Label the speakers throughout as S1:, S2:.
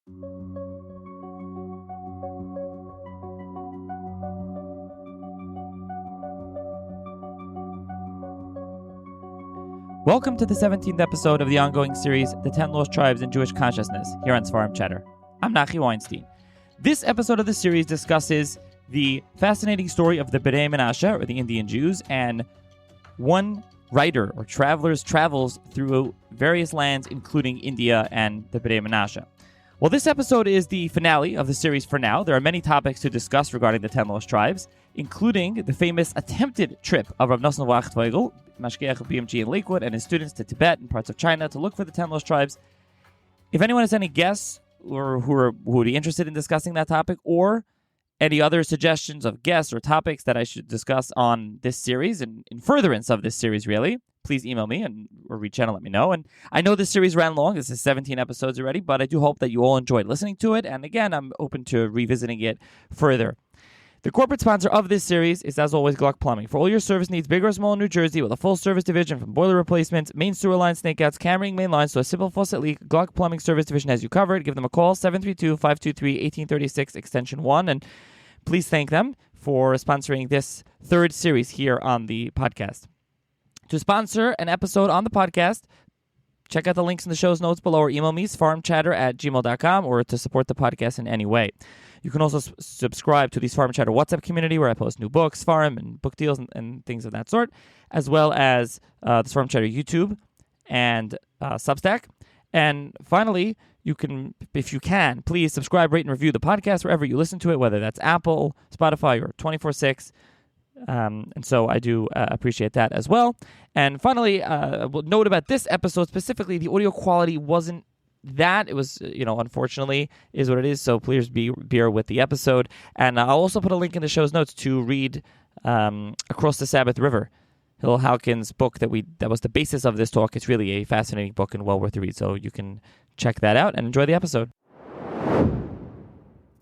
S1: Welcome to the 17th episode of the ongoing series, The 10 Lost Tribes in Jewish Consciousness, here on Sfarim Chatter. I'm Nachi Weinstein. This episode of the series discusses the fascinating story of the Bnei Menashe, or the Indian Jews, and one writer or traveler's travels through various lands, including India and the Bnei Menashe. Well, this episode is the finale of the series for now. There are many topics to discuss regarding the 10 Lost Tribes, including the famous attempted trip of Rav Nosson Wachtweigel, Mashgiach of BMG in Lakewood, and his students to Tibet and parts of China to look for the 10 Lost Tribes. If anyone has any guests or who would be interested in discussing that topic, or any other suggestions of guests or topics that I should discuss on this series and in furtherance of this series, really, please email me or reach out and let me know. And I know this series ran long. This is 17 episodes already, but I do hope that you all enjoyed listening to it. And again, I'm open to revisiting it further. The corporate sponsor of this series is, as always, Gluck Plumbing. For all your service needs, big or small in New Jersey, with a full service division from boiler replacements, main sewer line snakeouts, carrying main lines, to a simple faucet leak, Gluck Plumbing Service Division has you covered. Give them a call, 732-523-1836, extension 1, and please thank them for sponsoring this third series here on the podcast. To sponsor an episode on the podcast, check out the links in the show's notes below, or email me, sfarmchatter@gmail.com, or to support the podcast in any way. You can also subscribe to the Sfarim Chatter WhatsApp community, where I post new books, Sfarim, and book deals and things of that sort, as well as the Sfarim Chatter YouTube and Substack. And finally, you can, if you can, please subscribe, rate, and review the podcast wherever you listen to it, whether that's Apple, Spotify, or 24/6. And so I do appreciate that as well. And finally, we'll note about this episode specifically, the audio quality wasn't that. It was, unfortunately, is what it is. So please bear with the episode. And I'll also put a link in the show's notes to read Across the Sabbath River, Hillel Halkin's book that was the basis of this talk. It's really a fascinating book and well worth the read. So you can check that out and enjoy the episode.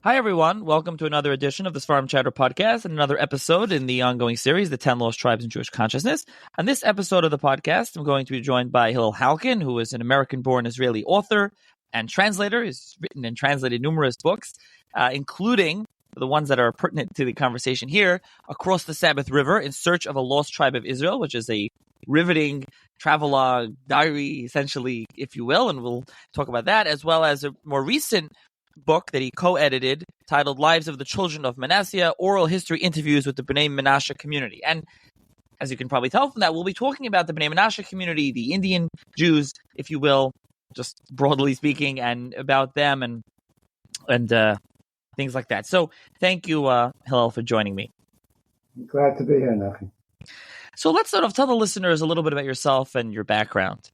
S1: Hi, everyone. Welcome to another edition of the Sfarim Chatter podcast and another episode in the ongoing series, The 10 Lost Tribes in Jewish Consciousness. On this episode of the podcast, I'm going to be joined by Hillel Halkin, who is an American-born Israeli author and translator. He's written and translated numerous books, including the ones that are pertinent to the conversation here, Across the Sabbath River, In Search of a Lost Tribe of Israel, which is a riveting travelogue diary, essentially, if you will, and we'll talk about that, as well as a more recent book that he co-edited titled Lives of the Children of Manasseh, Oral History Interviews with the Bnei Menashe Community. And as you can probably tell from that, we'll be talking about the Bnei Menashe community, the Indian Jews, if you will, just broadly speaking, and about them and things like that. So thank you, Hillel, for joining me.
S2: Glad to be here, Nachi.
S1: So let's sort of tell the listeners a little bit about yourself and your background.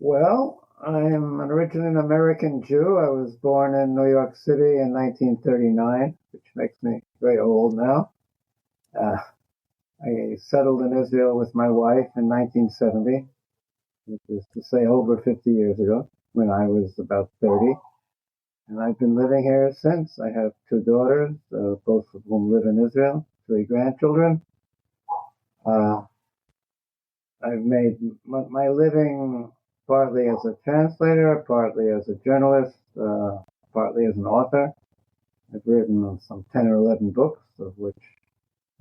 S2: Well, I'm originally an American Jew. I was born in New York City in 1939, which makes me very old now. I settled in Israel with my wife in 1970, which is to say over 50 years ago, when I was about 30. And I've been living here since. I have 2 daughters, both of whom live in Israel, 3 grandchildren. I've made my living partly as a translator, partly as a journalist, partly as an author. I've written some 10 or 11 books, of which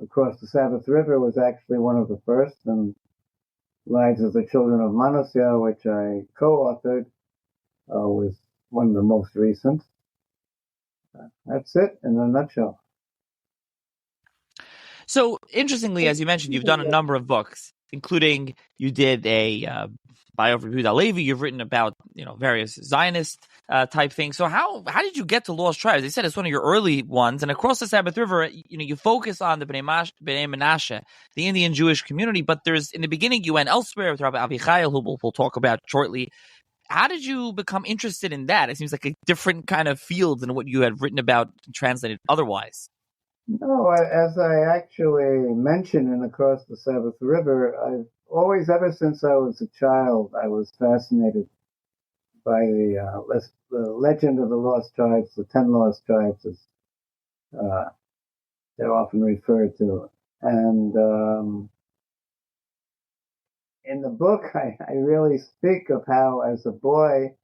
S2: Across the Sabbath River was actually one of the first, and Lives of the Children of Manasseh, which I co-authored, was one of the most recent. That's it in a nutshell.
S1: So, interestingly, as you mentioned, you've done a number of books, including you did a biography of Yehuda Levi. You've written about various Zionist type things. So how did you get to Lost Tribes? They said it's one of your early ones. And Across the Sabbath River, you focus on the Bnei Menashe, the Indian Jewish community. But in the beginning you went elsewhere with Rabbi Avichai, who we'll talk about shortly. How did you become interested in that? It seems like a different kind of field than what you had written about and translated otherwise.
S2: No, as I actually mentioned in Across the Sabbath River, I've always, ever since I was a child, I was fascinated by the legend of the Lost Tribes, the 10 Lost Tribes, as they're often referred to. And in the book, I really speak of how, as a boy,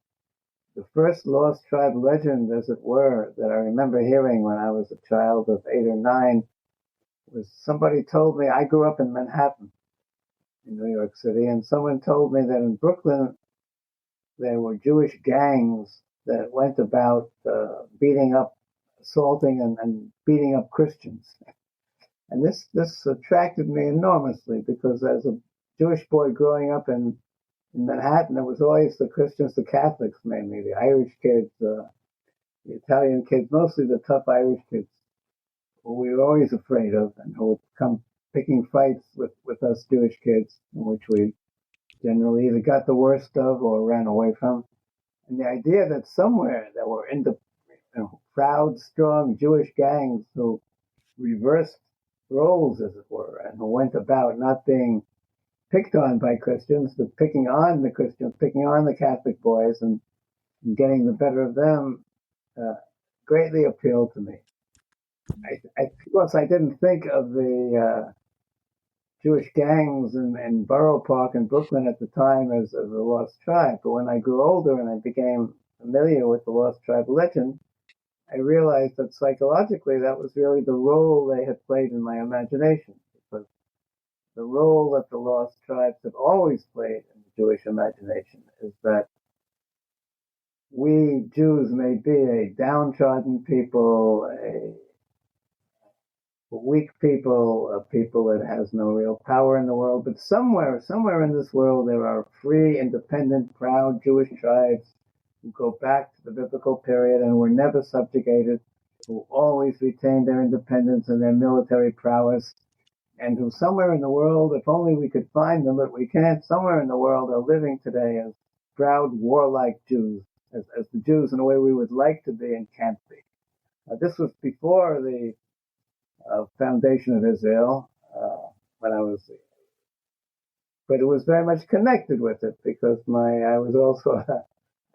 S2: the first lost tribe legend, as it were, that I remember hearing when I was a child of 8 or 9 was somebody told me, I grew up in Manhattan, in New York City, and someone told me that in Brooklyn there were Jewish gangs that went about beating up, assaulting, and beating up Christians. And this attracted me enormously because as a Jewish boy growing up in Manhattan, it was always the Christians, the Catholics mainly, the Irish kids, the Italian kids, mostly the tough Irish kids, who we were always afraid of and who would come picking fights with us Jewish kids, in which we generally either got the worst of or ran away from. And the idea that somewhere there were proud, strong Jewish gangs who reversed roles, as it were, and who went about not being picked on by Christians, but picking on the Christians, picking on the Catholic boys and getting the better of them, greatly appealed to me. Of course, I didn't think of the Jewish gangs in Borough Park in Brooklyn at the time as a lost tribe. But when I grew older and I became familiar with the lost tribe legend, I realized that psychologically that was really the role they had played in my imagination. Because the role that the lost tribes have always played in the Jewish imagination is that we Jews may be a downtrodden people, a weak people, a people that has no real power in the world, but somewhere in this world there are free, independent, proud Jewish tribes who go back to the biblical period and were never subjugated, who always retained their independence and their military prowess, and who somewhere in the world, if only we could find them, but we can't, somewhere in the world are living today as proud, warlike Jews, as the Jews in a way we would like to be and can't be. This was before the foundation of Israel, when I was, but it was very much connected with it because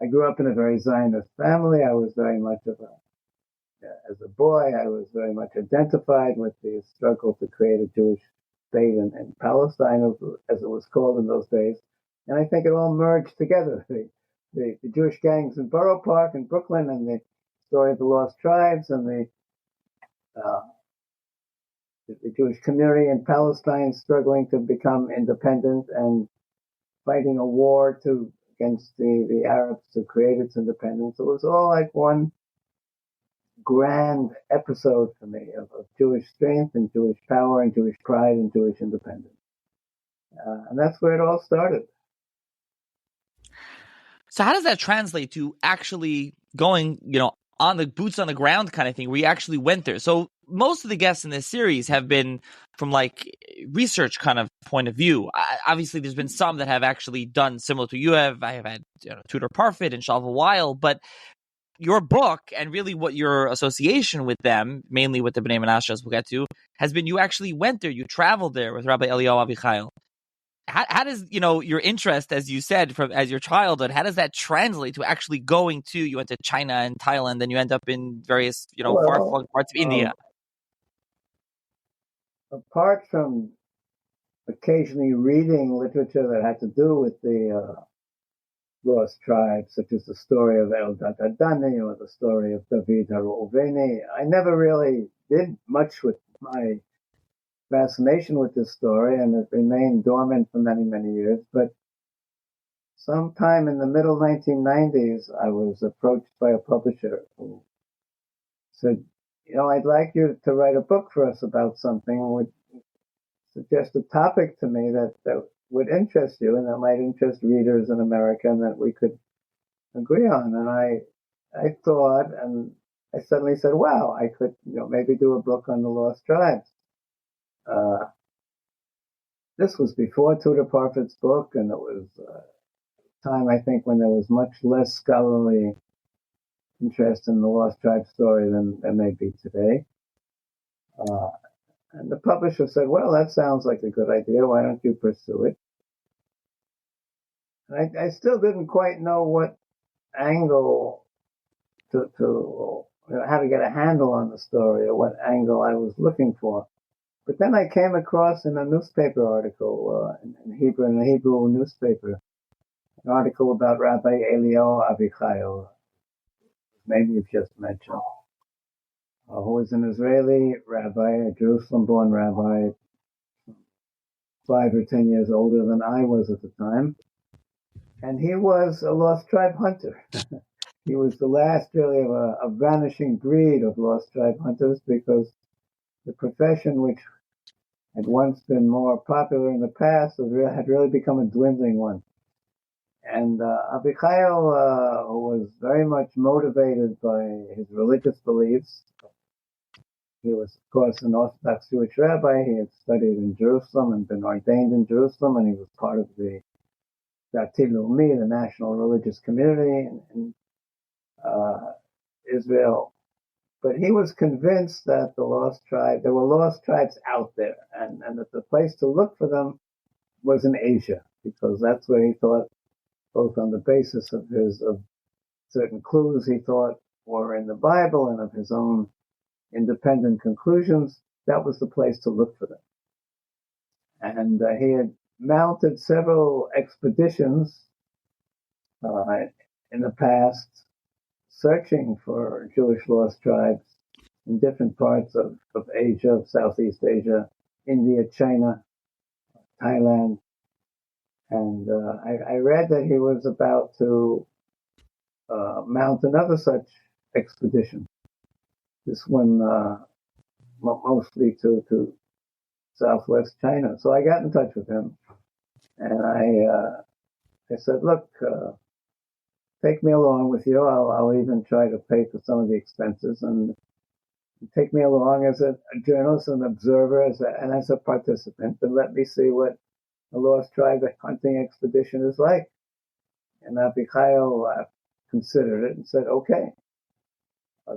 S2: I grew up in a very Zionist family. I was very much as a boy, I was very much identified with the struggle to create a Jewish state in Palestine, as it was called in those days. And I think it all merged together. The Jewish gangs in Borough Park in Brooklyn and the story of the lost tribes and the Jewish community in Palestine struggling to become independent and fighting a war against the Arabs to create its independence. It was all like one grand episode for me of Jewish strength and Jewish power and Jewish pride and Jewish independence. And that's where it all started.
S1: So how does that translate to actually going, on the boots on the ground kind of thing where you actually went there? So most of the guests in this series have been from like research kind of point of view. Obviously, there's been some that have actually done similar to you have. I have had Tudor Parfit and Shalva Weil, but your book and really what your association with them, mainly with the Bnei Menashe, as we'll get to, has been you actually went there, you traveled there with Rabbi Eliyahu Avichail. How does, your interest, as you said, as your childhood, how does that translate to actually going to, you went to China and Thailand, and you end up in various, far-flung parts of India?
S2: Apart from occasionally reading literature that had to do with the lost tribes, such as the story of Eldad Adani or the story of David HaReuveni, I never really did much with my fascination with this story, and it remained dormant for many, many years. But sometime in the middle 1990s, I was approached by a publisher who said, I'd like you to write a book for us about something, and would suggest a topic to me that would interest you and that might interest readers in America and that we could agree on. And I thought, and I suddenly said, wow, I could maybe do a book on the lost tribes. This was before Tudor Parfit's book, and it was a time, I think, when there was much less scholarly interest in the lost tribe story than there may be today. And the publisher said, well, that sounds like a good idea. Why don't you pursue it? And I still didn't quite know what angle how to get a handle on the story or what angle I was looking for. But then I came across in a newspaper article in a Hebrew newspaper, an article about Rabbi Eliyahu Avichail, maybe you've just mentioned, who was an Israeli rabbi, a Jerusalem-born rabbi, 5 or 10 years older than I was at the time. And he was a lost tribe hunter. He was the last really of a vanishing breed of lost tribe hunters, because the profession, which had once been more popular in the past, had really become a dwindling one. And Avichail was very much motivated by his religious beliefs. He was, of course, an Orthodox Jewish rabbi. He had studied in Jerusalem and been ordained in Jerusalem, and he was part of the Dati Leumi, the national religious community in Israel. But he was convinced that there were lost tribes out there, and that the place to look for them was in Asia, because that's where he thought, both on the basis of certain clues he thought were in the Bible and of his own independent conclusions, that was the place to look for them. And he had mounted several expeditions in the past, searching for Jewish lost tribes in different parts of Asia, Southeast Asia, India, China, Thailand. And I read that he was about to mount another such expedition, this one mostly to Southwest China. So I got in touch with him, and I said, look, take me along with you. I'll even try to pay for some of the expenses, and take me along as a journalist, an observer, and as a participant, and let me see what a lost tribe hunting expedition is like. And Abichail considered it and said, okay.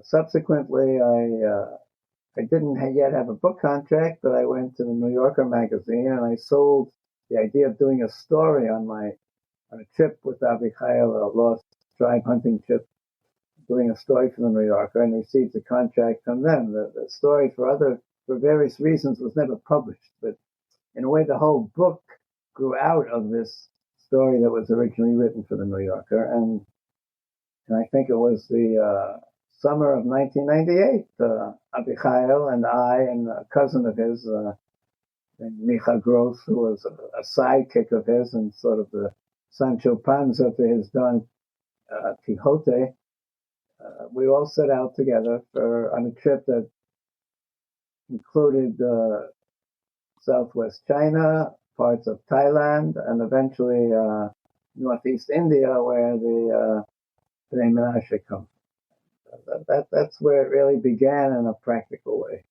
S2: Subsequently, I didn't yet have a book contract, but I went to the New Yorker magazine and I sold the idea of doing a story on a trip with Abichail, a lost tribe hunting trip, doing a story for the New Yorker, and received a contract from them. The story, for various reasons, was never published, but in a way, the whole book grew out of this story that was originally written for the New Yorker, and I think it was the summer of 1998. Abichail and I and a cousin of his, Micha Gross, who was a sidekick of his and sort of the Sancho Panza to his Don Quixote, we all set out together on a trip that included Southwest China, parts of Thailand, and eventually Northeast India, where the Bnei Menashe come. That's where it really began in a practical way.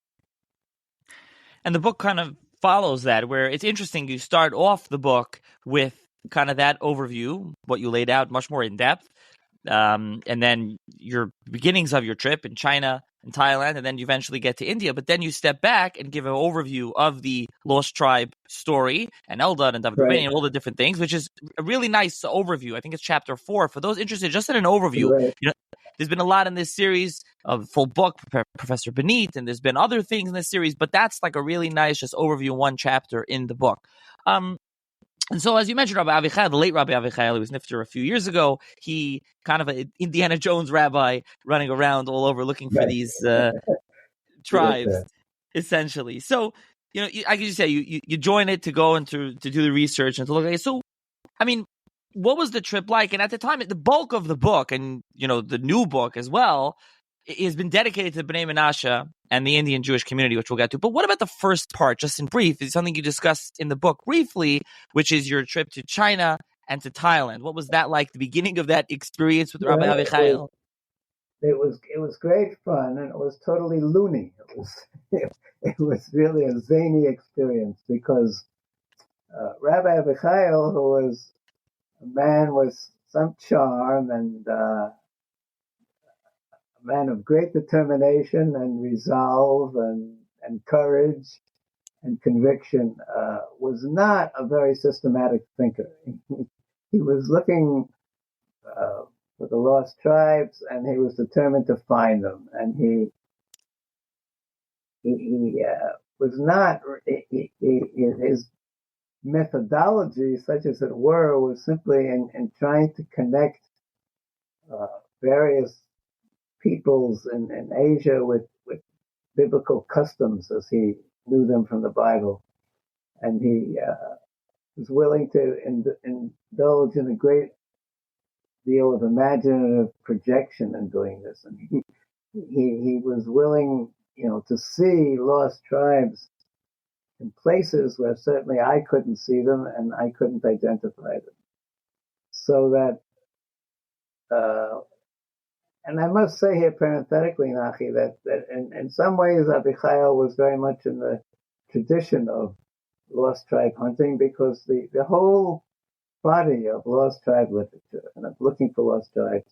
S1: And the book kind of follows that, where it's interesting. You start off the book with kind of that overview, what you laid out much more in depth, and then your beginnings of your trip in China and Thailand, and then you eventually get to India. But then you step back and give an overview of the Lost Tribe story and Eldad and David
S2: Right.
S1: and all the different things, which is a really nice overview. I think it's chapter 4. For those interested, just in an overview,
S2: Right.
S1: There's been a lot in this series of full book, Professor Benit, and there's been other things in this series, but that's like a really nice just overview, one chapter in the book. And so, as you mentioned, Rabbi Avichail, the late Rabbi Avichail, he was nifter a few years ago. He kind of an Indiana Jones rabbi running around all over looking for these tribes, essentially. So, I can just say you join it to go and to do the research and to look at it. So, I mean, what was the trip like? And at the time, the bulk of the book and, the new book as well, has been dedicated to Bnei Menashe and the Indian Jewish community, which we'll get to. But what about the first part, just in brief? It's something you discussed in the book briefly, which is your trip to China and to Thailand. What was that like, the beginning of that experience with Rabbi Avichail?
S2: It was great fun, and it was totally loony. It was really a zany experience, because Rabbi Avichail, who was a man with some charm and a man of great determination and resolve and courage and conviction, was not a very systematic thinker. He was looking for the lost tribes, and he was determined to find them. And he was not, his methodology, such as it were, was simply in trying to connect various peoples in Asia with biblical customs as he knew them from the Bible. And he was willing to indulge in a great deal of imaginative projection in doing this. And he was willing, to see lost tribes in places where certainly I couldn't see them and I couldn't identify them. So that, and I must say here parenthetically, Nachi, that in some ways Avichail was very much in the tradition of lost tribe hunting, because the whole body of lost tribe literature and of looking for lost tribes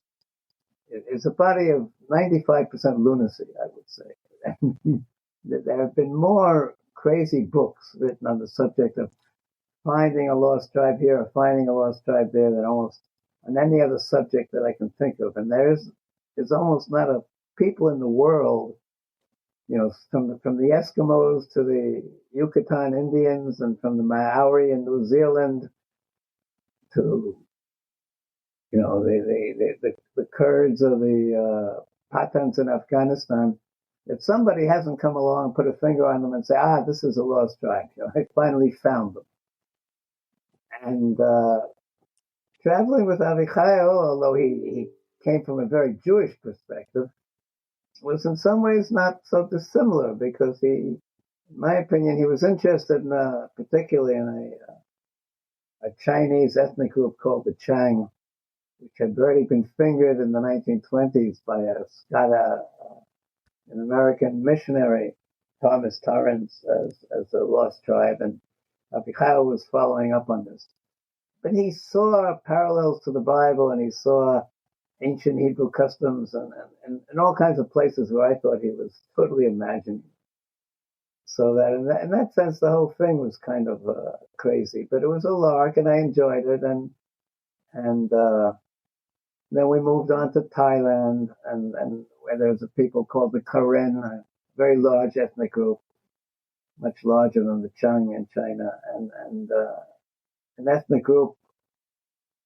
S2: is a body of 95% lunacy, I would say. There have been more crazy books written on the subject of finding a lost tribe here or finding a lost tribe there than almost on any other subject that I can think of. And there's almost not a people in the world, from the Eskimos to the Yucatan Indians and from the Maori in New Zealand to, the Kurds or the Pathans in Afghanistan, that somebody hasn't come along and put a finger on them and say, this is a lost tribe. I finally found them. And traveling with Avichail, although he came from a very Jewish perspective, was in some ways not so dissimilar, because in my opinion, he was interested in particularly in a Chinese ethnic group called the Chang, which had already been fingered in the 1920s by an American missionary, Thomas Torrance, as a lost tribe, and Avichail was following up on this. But he saw parallels to the Bible, and he saw ancient Hebrew customs and all kinds of places where I thought he was totally imagining. So that in that sense, the whole thing was kind of crazy, but it was a lark, and I enjoyed it. And then we moved on to Thailand, and where there's a people called the Karen, a very large ethnic group, much larger than the Chang in China, and an ethnic group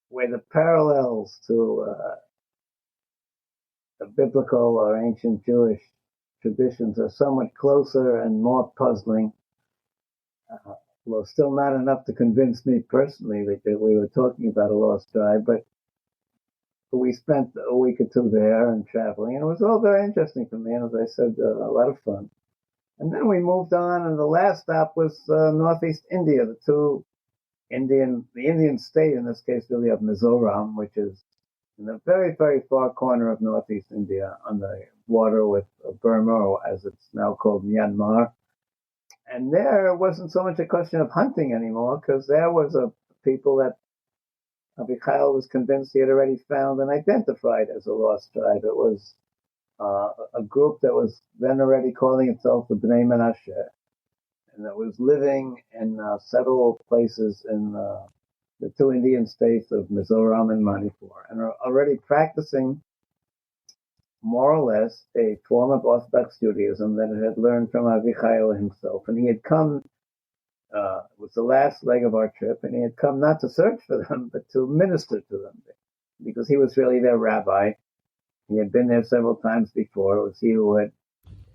S2: where the parallels to the biblical or ancient Jewish traditions are so much closer and more puzzling. Well, still not enough to convince me personally that we were talking about a lost tribe, but we spent a week or two there and traveling, and it was all very interesting for me, and as I said, a lot of fun. And then we moved on, and the last stop was Northeast India, the Indian state, in this case, really of Mizoram, which is in the very, very far corner of Northeast India on the border with Burma, or as it's now called, Myanmar. And there it wasn't so much a question of hunting anymore, because there was a people that Avichail was convinced he had already found and identified as a lost tribe. It was a group that was then already calling itself the Bnei Menashe, and that was living in settled places in the two Indian states of Mizoram and Manipur, and are already practicing more or less a form of Orthodox Judaism that it had learned from Avichail himself. And he had come, it was the last leg of our trip, and he had come not to search for them, but to minister to them, because he was really their rabbi. He had been there several times before. It was he who had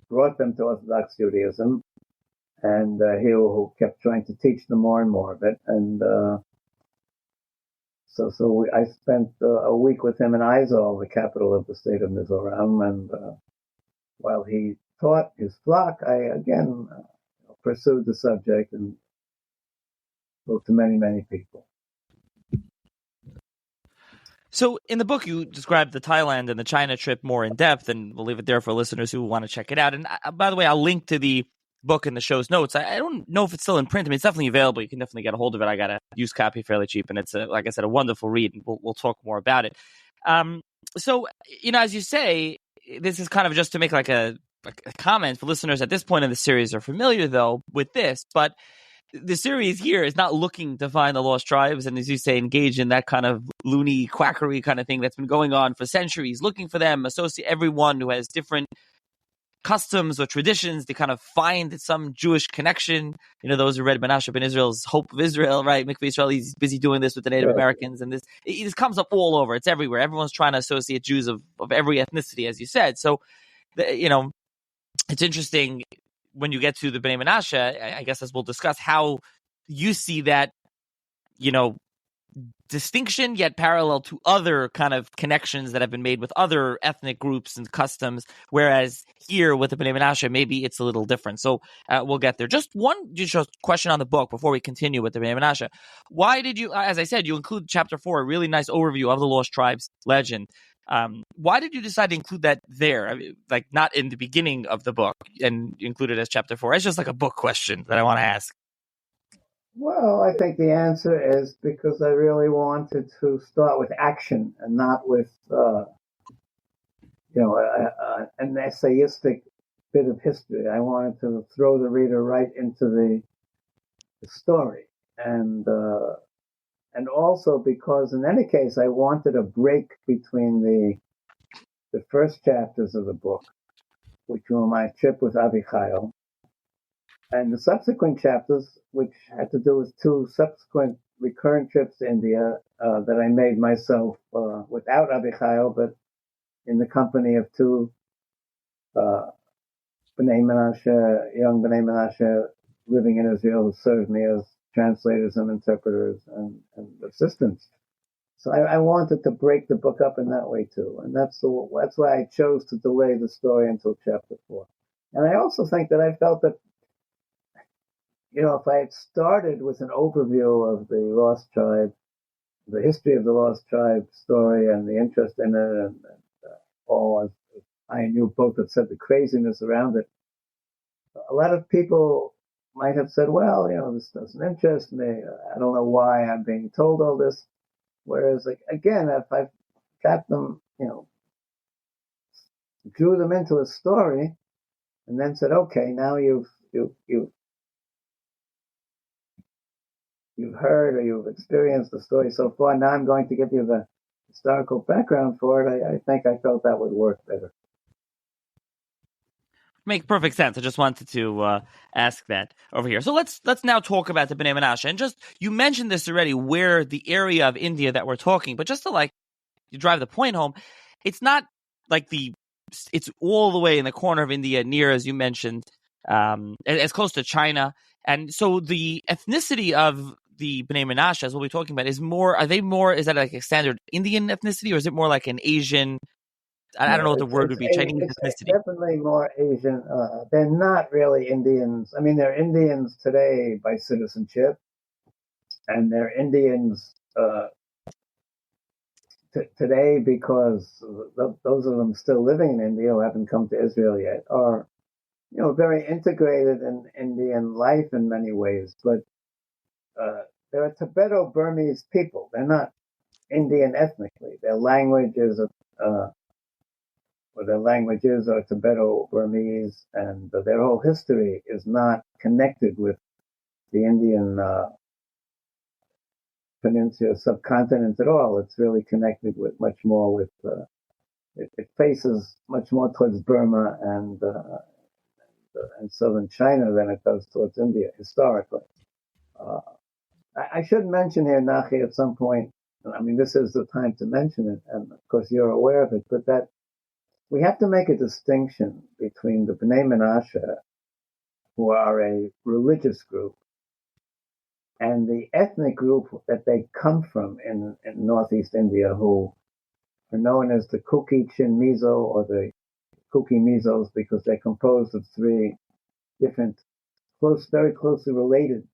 S2: brought them to Orthodox Judaism, and he who kept trying to teach them more and more of it. And I spent a week with him in Aizawl, the capital of the state of Mizoram, and while he taught his flock, I again pursued the subject and spoke to many, many people.
S1: So in the book, you described the Thailand and the China trip more in depth, and we'll leave it there for listeners who want to check it out. And by the way, I'll link to the book in the show's notes. I don't know if it's still in print. I mean, it's definitely available. You can definitely get a hold of it. I got a used copy fairly cheap, and it's, like I said, a wonderful read, and we'll talk more about it. So, as you say, this is kind of just to make like a comment for listeners at this point in the series are familiar, though, with this, but the series here is not looking to find the lost tribes, and as you say, engage in that kind of loony quackery kind of thing that's been going on for centuries, looking for them, associate everyone who has different customs or traditions. They kind of find some Jewish connection. Those who read Menashe ben Israel's Hope of Israel, right? Mikveh Israel, he's busy doing this with the Native Americans, and this comes up all over. It's everywhere. Everyone's trying to associate Jews of every ethnicity, as you said. So, it's interesting when you get to the Bnei Menashe, I guess, as we'll discuss, how you see that, distinction yet parallel to other kind of connections that have been made with other ethnic groups and customs, whereas here with the Bnei Menashe, maybe it's a little different. So we'll get there. Just one question on the book before we continue with the Bnei Menashe. Why did you, as I said, you include chapter 4, a really nice overview of the Lost Tribes legend. Why did you decide to include that there? I mean, like not in the beginning of the book and include it as chapter 4? It's just like a book question that I want to ask.
S2: Well, I think the answer is because I really wanted to start with action and not with, an essayistic bit of history. I wanted to throw the reader right into the story, and also because in any case I wanted a break between the first chapters of the book, which were my trip with Avichail, and the subsequent chapters, which had to do with two subsequent recurrent trips to India that I made myself without Avichail, but in the company of two Bnei Menashe, young Bnei Menashe living in Israel, who served me as translators and interpreters and assistants. So I wanted to break the book up in that way too, and that's why I chose to delay the story until chapter 4. And I also think that I felt that, if I had started with an overview of the Lost Tribe, the history of the Lost Tribe story and the interest in it, and all, as I knew both had said, the craziness around it, a lot of people might have said, well, this doesn't interest me. I don't know why I'm being told all this. Whereas, again, if I've got them, drew them into a story and then said, okay, now you've heard or you've experienced the story so far. Now I'm going to give you the historical background for it. I think I felt that would work better.
S1: Make perfect sense. I just wanted to ask that over here. So let's now talk about the Bnei Menashe. And just, you mentioned this already, where the area of India that we're talking, but just to you drive the point home, it's not like it's all the way in the corner of India, near, as you mentioned, as close to China. And so the ethnicity of the Bnei Menashe, as we'll be talking about, is that like a standard Indian ethnicity, or is it more like an Asian? I don't know what the word would be. Chinese ethnicity.
S2: It's definitely more Asian. They're not really Indians. I mean, they're Indians today by citizenship, and they're Indians today because those of them still living in India who haven't come to Israel yet are, very integrated in Indian life in many ways. But they're a Tibeto-Burmese people. They're not Indian ethnically. Their languages are Tibeto-Burmese, and their whole history is not connected with the Indian peninsula subcontinent at all. It's really connected with much more with it faces much more towards Burma and southern China than it does towards India historically. I should mention here, Nachi, at some point, I mean, this is the time to mention it, and of course you're aware of it, but that we have to make a distinction between the Bnei Menashe, who are a religious group, and the ethnic group that they come from in northeast India, who are known as the Kuki Chin Mizo, or the Kuki Mizos, because they're composed of three different, very closely related,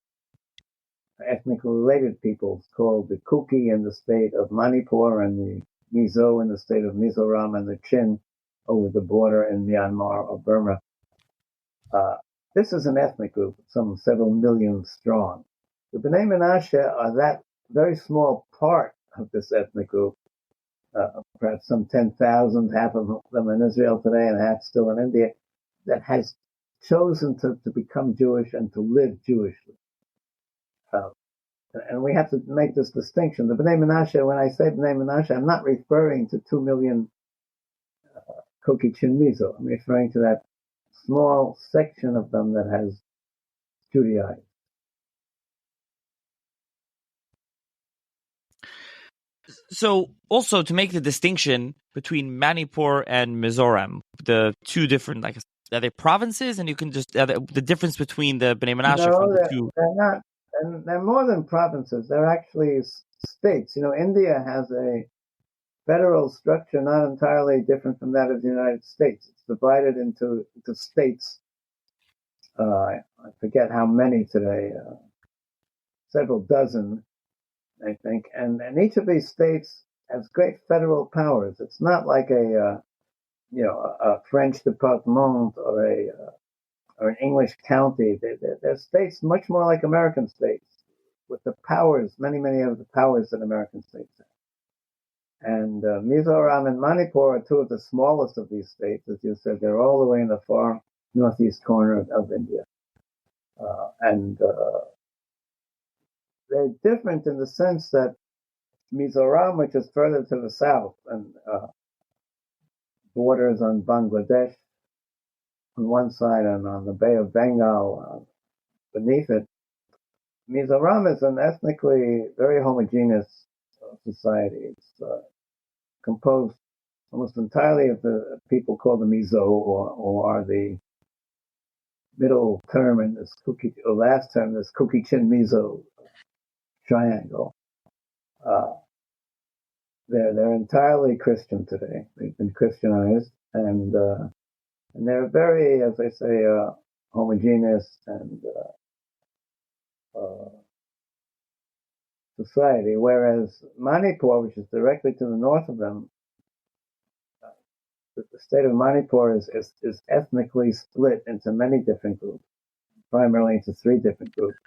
S2: ethnically related peoples, called the Kuki in the state of Manipur, and the Mizo in the state of Mizoram, and the Chin over the border in Myanmar or Burma. This is an ethnic group, some several million strong. The Bnei Menashe are that very small part of this ethnic group, perhaps some 10,000, half of them in Israel today and half still in India, that has chosen to become Jewish and to live Jewishly. And we have to make this distinction. The Bnei Menashe, when I say Bnei Menashe, I'm not referring to 2 million Kuki Chin Mizo. I'm referring to that small section of them that has Judaized.
S1: So, also to make the distinction between Manipur and Mizoram, the two different, like, are they provinces? And you can just the difference between the Bnei Menashe from
S2: No,
S1: the two.
S2: they're not. And they're more than provinces. They're actually states. India has a federal structure not entirely different from that of the United States. It's divided into states. I forget how many today, several dozen, I think. And each of these states has great federal powers. It's not like a French department or an English county. They're states much more like American states, with the powers, many of the powers that American states have. And Mizoram and Manipur are two of the smallest of these states. As you said, they're all the way in the far northeast corner of India. And they're different in the sense that Mizoram, which is further to the south and borders on Bangladesh on one side and on the Bay of Bengal beneath it, Mizoram is an ethnically very homogeneous society. It's composed almost entirely of the people called the Mizo, or the middle term in this last term, this Kuki-Chin Mizo triangle. They're entirely Christian today. They've been Christianized, and they're very, as I say, homogeneous and society. Whereas Manipur, which is directly to the north of them, the state of Manipur is ethnically split into many different groups, primarily into three different groups,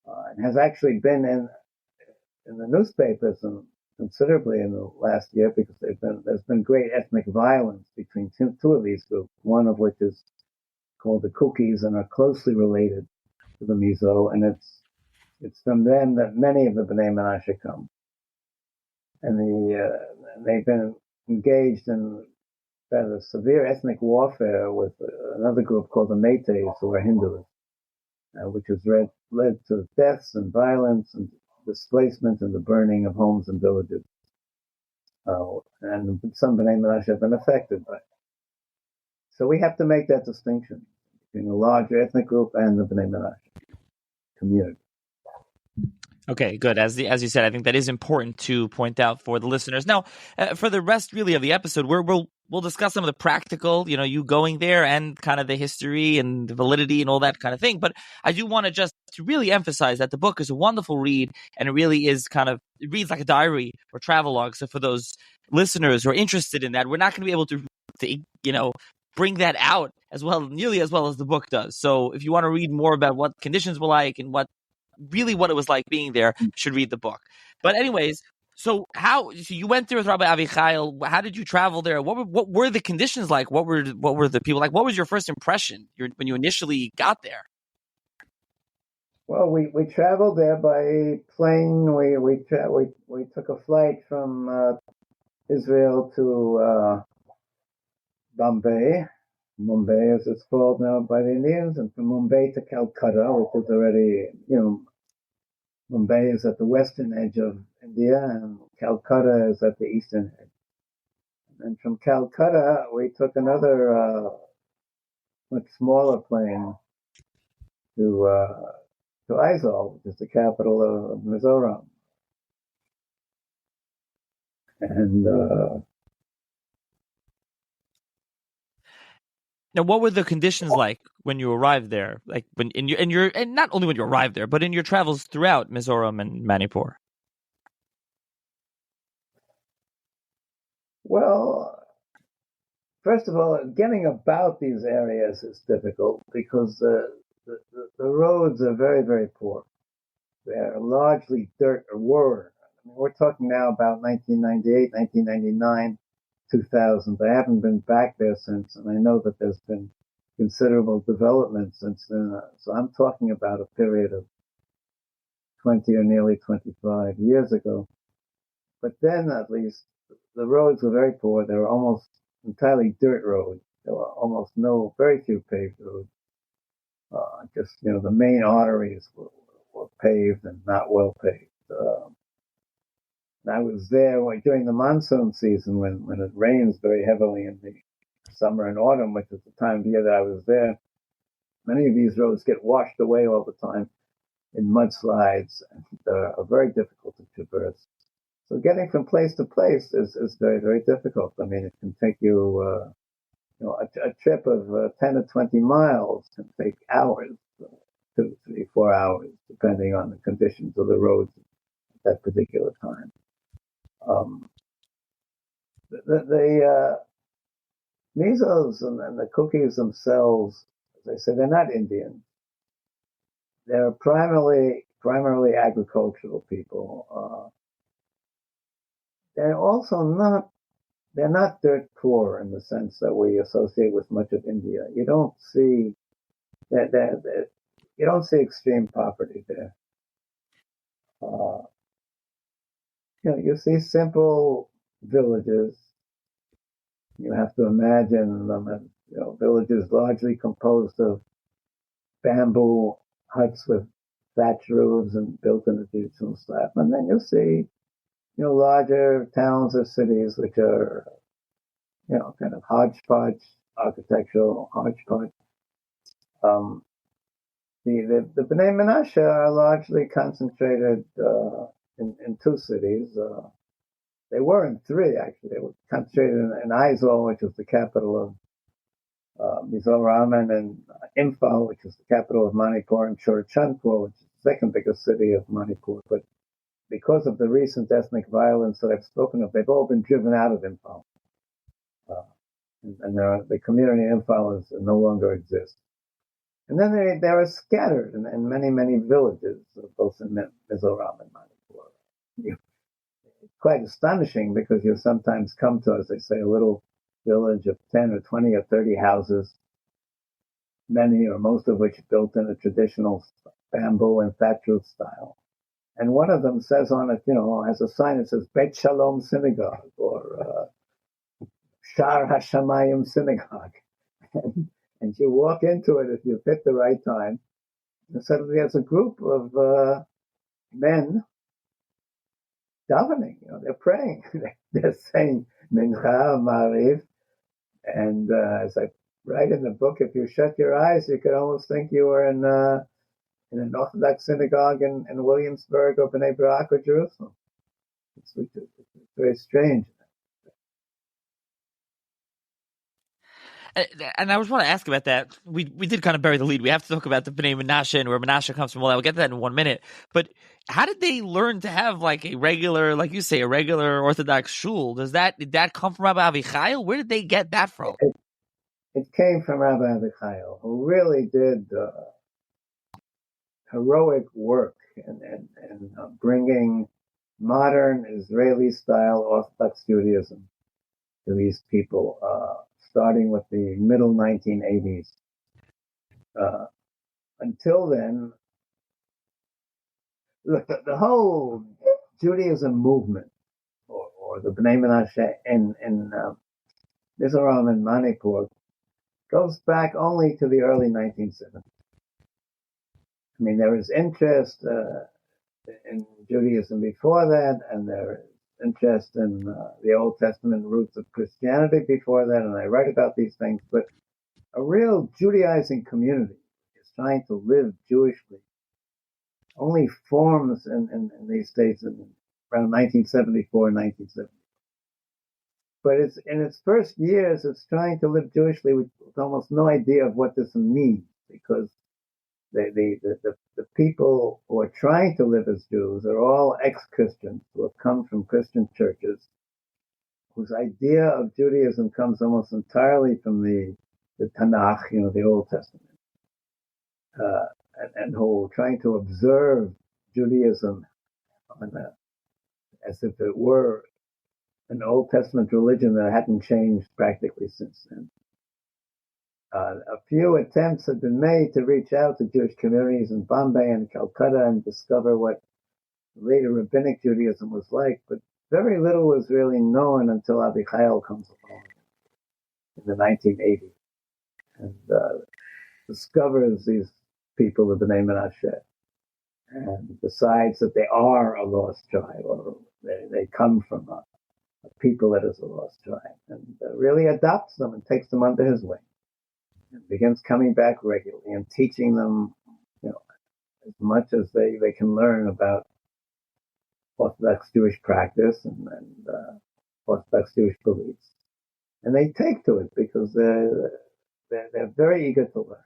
S2: and has actually been in the newspapers and considerably in the last year because there's been great ethnic violence between two of these groups, one of which is called the Kukis and are closely related to the Mizo, and it's from them that many of the Bnei Menashe come, and they've been engaged in rather severe ethnic warfare with another group called the Métis, who are Hindus, which has led to deaths and violence and displacement and the burning of homes and villages. And some Bnei Menashe have been affected by it. So we have to make that distinction between the larger ethnic group and the Bnei Menashe community.
S1: Okay, good. As you said, I think that is important to point out for the listeners. Now, for the rest really of the episode, we'll discuss some of the practical, you going there and kind of the history and the validity and all that kind of thing. But I do want to just to really emphasize that the book is a wonderful read, and it really is it reads like a diary or travelogue. So for those listeners who are interested in that, we're not going to be able to bring that out nearly as well as the book does. So if you want to read more about what conditions were like and what it was like being there, should read the book. But anyways, so you went there with Rabbi Avichail. How did you travel there? What were the conditions like? What were the people like? What was your first impression when you initially got there?
S2: Well, we traveled there by plane. We took a flight from Israel to Mumbai, as it's called now by the Indians, and from Mumbai to Calcutta, which is already, Mumbai is at the western edge of India, and Calcutta is at the eastern edge. And from Calcutta, we took another much smaller plane to Aizawl, which is the capital of Mizoram. And
S1: now, what were the conditions like when you arrived there? Like and not only when you arrived there, but in your travels throughout Mizoram and Manipur.
S2: Well, first of all, getting about these areas is difficult because the roads are very, very poor. They're largely dirt, or were. I mean, we're talking now about 1998, 1999, 2000. I haven't been back there since, and I know that there's been considerable development since then. So I'm talking about a period of 20 or nearly 25 years ago. But then, at least, the roads were very poor. They were almost entirely dirt roads. there were very few paved roads. The main arteries were paved and not well paved. I was there during the monsoon season when it rains very heavily in the summer and autumn, which is the time of year that I was there. Many of these roads get washed away all the time in mudslides and are very difficult to traverse. So getting from place to place is very, very difficult. I mean, it can take you, a trip of 10 to 20 miles can take hours, 2, 3, 4 hours, depending on the conditions of the roads at that particular time. The measles and the cookies themselves, as I said, they're not Indian. They're primarily agricultural people. They're also they're not dirt poor in the sense that we associate with much of India. You don't see you don't see extreme poverty there. You see simple villages. You have to imagine them as villages largely composed of bamboo huts with thatch roofs and built in the traditional style. And then you'll see larger towns or cities which are kind of architectural hodgepodge. The Bnei Menashe are largely concentrated in 2 cities. They were in 3, actually. They were concentrated in Aizawl, which was the capital of Mizoram, and in Imphal, which is the capital of Manipur, and Churachandpur, which is the second biggest city of Manipur. But because of the recent ethnic violence that I've spoken of, they've all been driven out of Imphal. And the community in Imphal no longer exists. And then they are scattered in many, many villages, both in Mizoram and Manipur. It's quite astonishing because you sometimes come to, as they say, a little village of 10 or 20 or 30 houses, many or most of which built in a traditional bamboo and thatch roof style. And one of them says on it, has a sign that says Bet Shalom Synagogue or Shar HaShamayim Synagogue. And you walk into it if you pick the right time. And suddenly there's a group of men davening. They're praying. They're saying Mincha, Mariv. And as I write in the book, if you shut your eyes, you could almost think you were in an Orthodox synagogue in Williamsburg or Bnei Brak or Jerusalem. It's very strange.
S1: And I was want to ask about that. We did kind of bury the lead. We have to talk about the Bnei Menashe and where Menashe comes from. Well, we'll get to that in 1 minute. But how did they learn to have like a regular, like you say, a regular Orthodox shul? Did that come from Rabbi Avichai? Where did they get that from?
S2: It came from Rabbi Avichai, who really did heroic work in bringing modern Israeli-style Orthodox Judaism to these people, starting with the middle 1980s. Until then, look, the whole Judaism movement, or the Bnei Menashe in Mizoram and Manipur, goes back only to the early 1970s. I mean, there was interest in Judaism before that, and there is interest in the Old Testament roots of Christianity before that, and I write about these things, but a real Judaizing community is trying to live Jewishly only forms in these states around 1974, 1970. But it's in its first years, it's trying to live Jewishly with almost no idea of what this means, because the people who are trying to live as Jews are all ex-Christians who have come from Christian churches, whose idea of Judaism comes almost entirely from the Tanakh, the Old Testament, and who are trying to observe Judaism as if it were an Old Testament religion that hadn't changed practically since then. A few attempts have been made to reach out to Jewish communities in Bombay and Calcutta and discover what later rabbinic Judaism was like, but very little was really known until Avichai comes along. in the 1980s and discovers these people of Bnei Menashe and decides that they are a lost tribe, or they come from a people that is a lost tribe, and really adopts them and takes them under his wing and begins coming back regularly and teaching them, as much as they can learn about Orthodox Jewish practice and Orthodox Jewish beliefs. And they take to it because they're very eager to learn.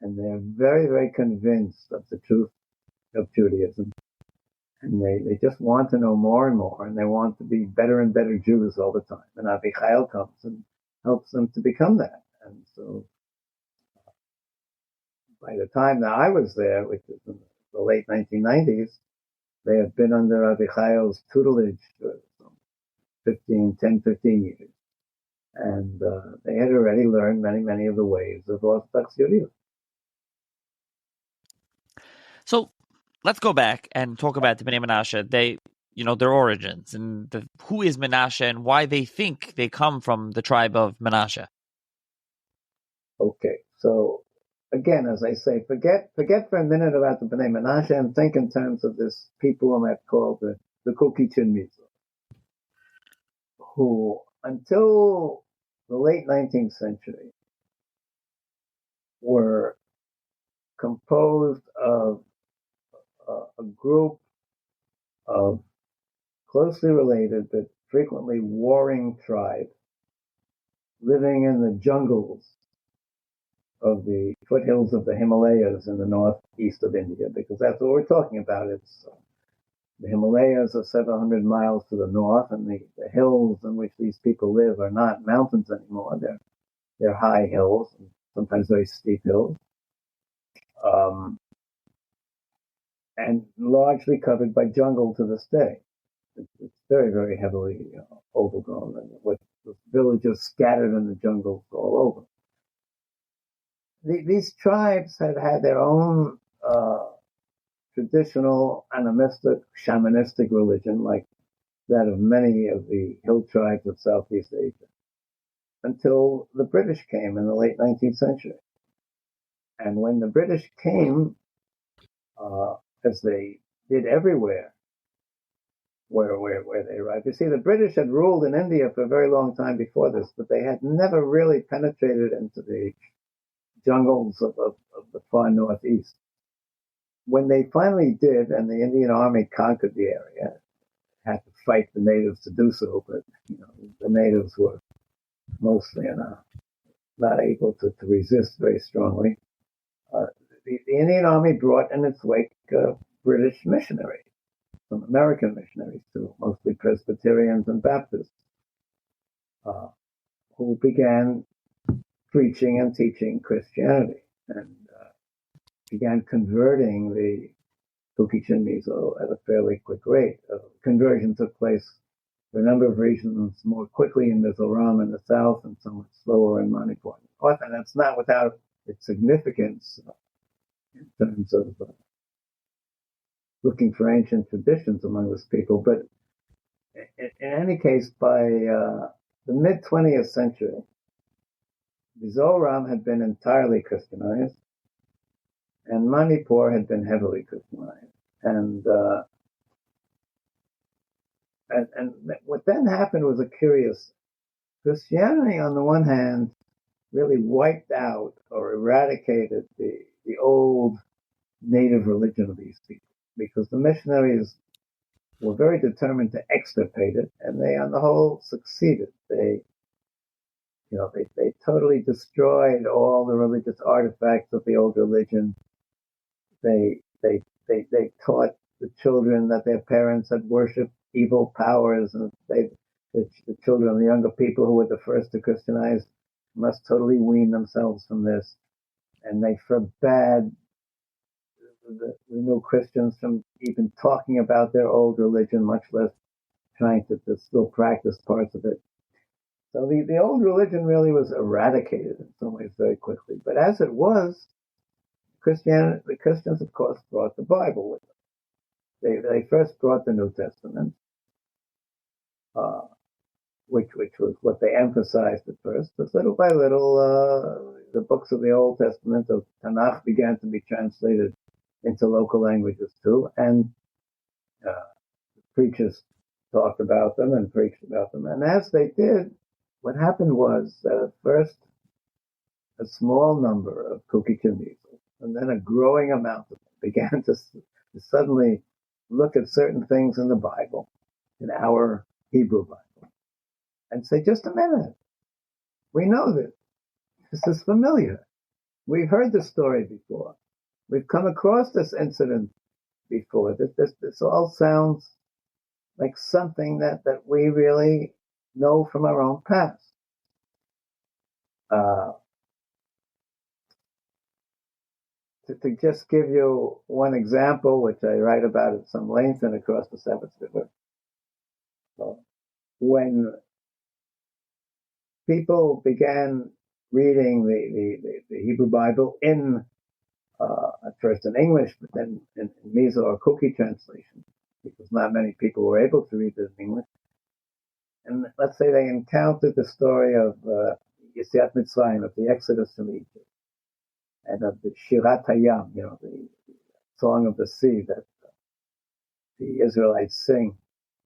S2: And they're very, very convinced of the truth of Judaism. And they just want to know more and more, and they want to be better and better Jews all the time. And Avichail comes and helps them to become that. And so by the time that I was there, which was in the late 1990s, they had been under Avichail's tutelage for 15 years. And they had already learned many, many of the ways of Orthodox Judaism.
S1: So let's go back and talk about the Bnei Menashe. Their origins and who is Menashe and why they think they come from the tribe of Menashe.
S2: Okay, so again, as I say, forget for a minute about the Bnei Menashe and think in terms of this people whom I've called the Kukichin Mitzvah, who until the late 19th century were composed of a group of closely related but frequently warring tribes living in the jungles of the foothills of the Himalayas in the northeast of India, because that's what we're talking about. It's the Himalayas are 700 miles to the north, and the hills in which these people live are not mountains anymore. They're high hills, and sometimes very steep hills, and largely covered by jungle to this day. It's very, very heavily overgrown, and with villages scattered in the jungles all over. These tribes had their own traditional animistic, shamanistic religion, like that of many of the hill tribes of Southeast Asia, until the British came in the late 19th century. And when the British came, as they did everywhere where they arrived. You see, the British had ruled in India for a very long time before this, but they had never really penetrated into the jungles of the far northeast. When they finally did, and the Indian Army conquered the area, had to fight the natives to do so, but the natives were mostly not able to resist very strongly. The Indian Army brought in its wake British missionaries, some American missionaries too, mostly Presbyterians and Baptists, who began preaching and teaching Christianity and began converting the Kukichin Mizo at a fairly quick rate. Conversion took place for a number of reasons, more quickly in Mizoram in the south and somewhat slower in Manipur in the north, and that's not without its significance in terms of looking for ancient traditions among this people. But in any case, by the mid-20th century, Mizoram had been entirely Christianized, and Manipur had been heavily Christianized. And what then happened was a curious. Christianity, on the one hand, really wiped out or eradicated the old native religion of these people, because the missionaries were very determined to extirpate it, and they, on the whole, succeeded. They totally destroyed all the religious artifacts of the old religion. They taught the children that their parents had worshipped evil powers, and the children, the younger people who were the first to Christianize, must totally wean themselves from this. And they forbade the new Christians from even talking about their old religion, much less trying to still practice parts of it. So the old religion really was eradicated in some ways very quickly. But as it was, the Christians, of course, brought the Bible with them. They first brought the New Testament, which was what they emphasized at first. But little by little, the books of the Old Testament of Tanakh began to be translated into local languages too, and preachers talked about them and preached about them. And as they did, what happened was that at first a small number of Kukitim measles, and then a growing amount of them began to suddenly look at certain things in the Bible, in our Hebrew Bible, and say, just a minute, we know this. This is familiar. We've heard this story before. We've come across this incident before. This all sounds like something that we really know from our own past. To just give you one example, which I write about at some length and across the Sabbath River, when people began reading the Hebrew Bible in at first in English, but then in Mizo or Kuki translation, because not many people were able to read it in English. And let's say they encountered the story of Yetziat Mitzrayim, of the Exodus from Egypt, and of the Shirat Hayam, the Song of the Sea that the Israelites sing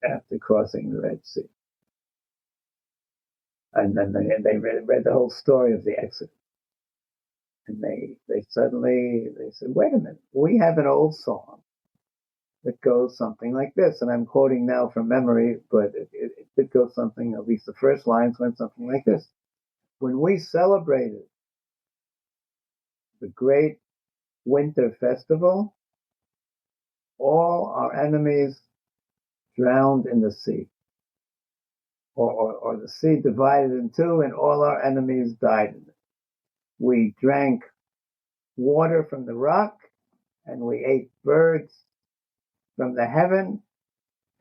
S2: after crossing the Red Sea. And then they read the whole story of the Exodus. And they suddenly said, wait a minute, we have an old song that goes something like this. And I'm quoting now from memory, but it did go something, at least the first lines went something like this. When we celebrated the great winter festival, all our enemies drowned in the sea. Or the sea divided in two and all our enemies died in it. We drank water from the rock and we ate birds from the heaven,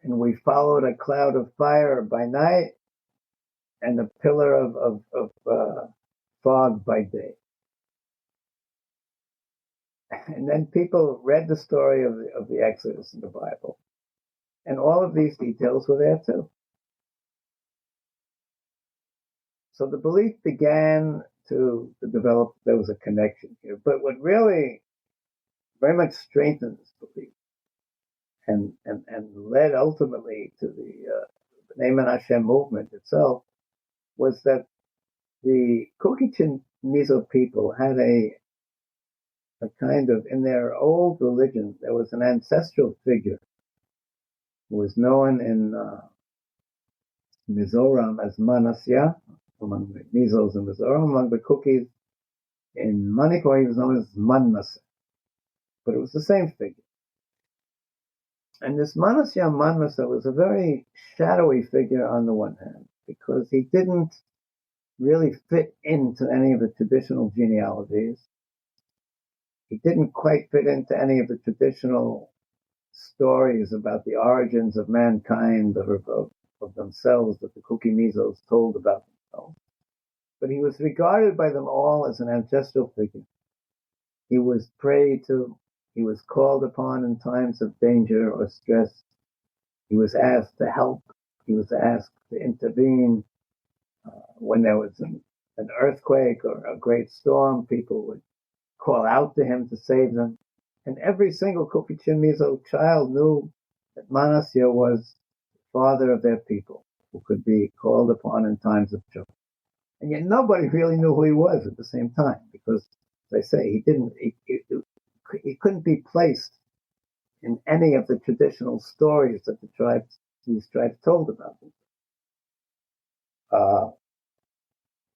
S2: and we followed a cloud of fire by night and a pillar of fog by day. And then people read the story of the Exodus in the Bible, and all of these details were there too. So the belief began to develop. There was a connection here. But what really very much strengthened this belief and led ultimately to the Bnei Menashe movement itself was that the Kukitin Mizo people had a kind of, in their old religion, there was an ancestral figure who was known in Mizoram as Manasya, among the Mizos in Mizoram. Among the Kukis in Manipur, he was known as Manase. But it was the same figure. And this Manasya Manase was a very shadowy figure on the one hand, because he didn't really fit into any of the traditional genealogies. He didn't quite fit into any of the traditional stories about the origins of mankind or of themselves that the Kuki Mizos told about themselves. But he was regarded by them all as an ancestral figure. He was prayed to. He was called upon in times of danger or stress. He was asked to help. He was asked to intervene. When there was an earthquake or a great storm, people would call out to him to save them. And every single Kukitin Mizo child knew that Manasya was the father of their people, who could be called upon in times of trouble. And yet nobody really knew who he was at the same time, because, as I say, he couldn't be placed in any of the traditional stories that these tribes told about him.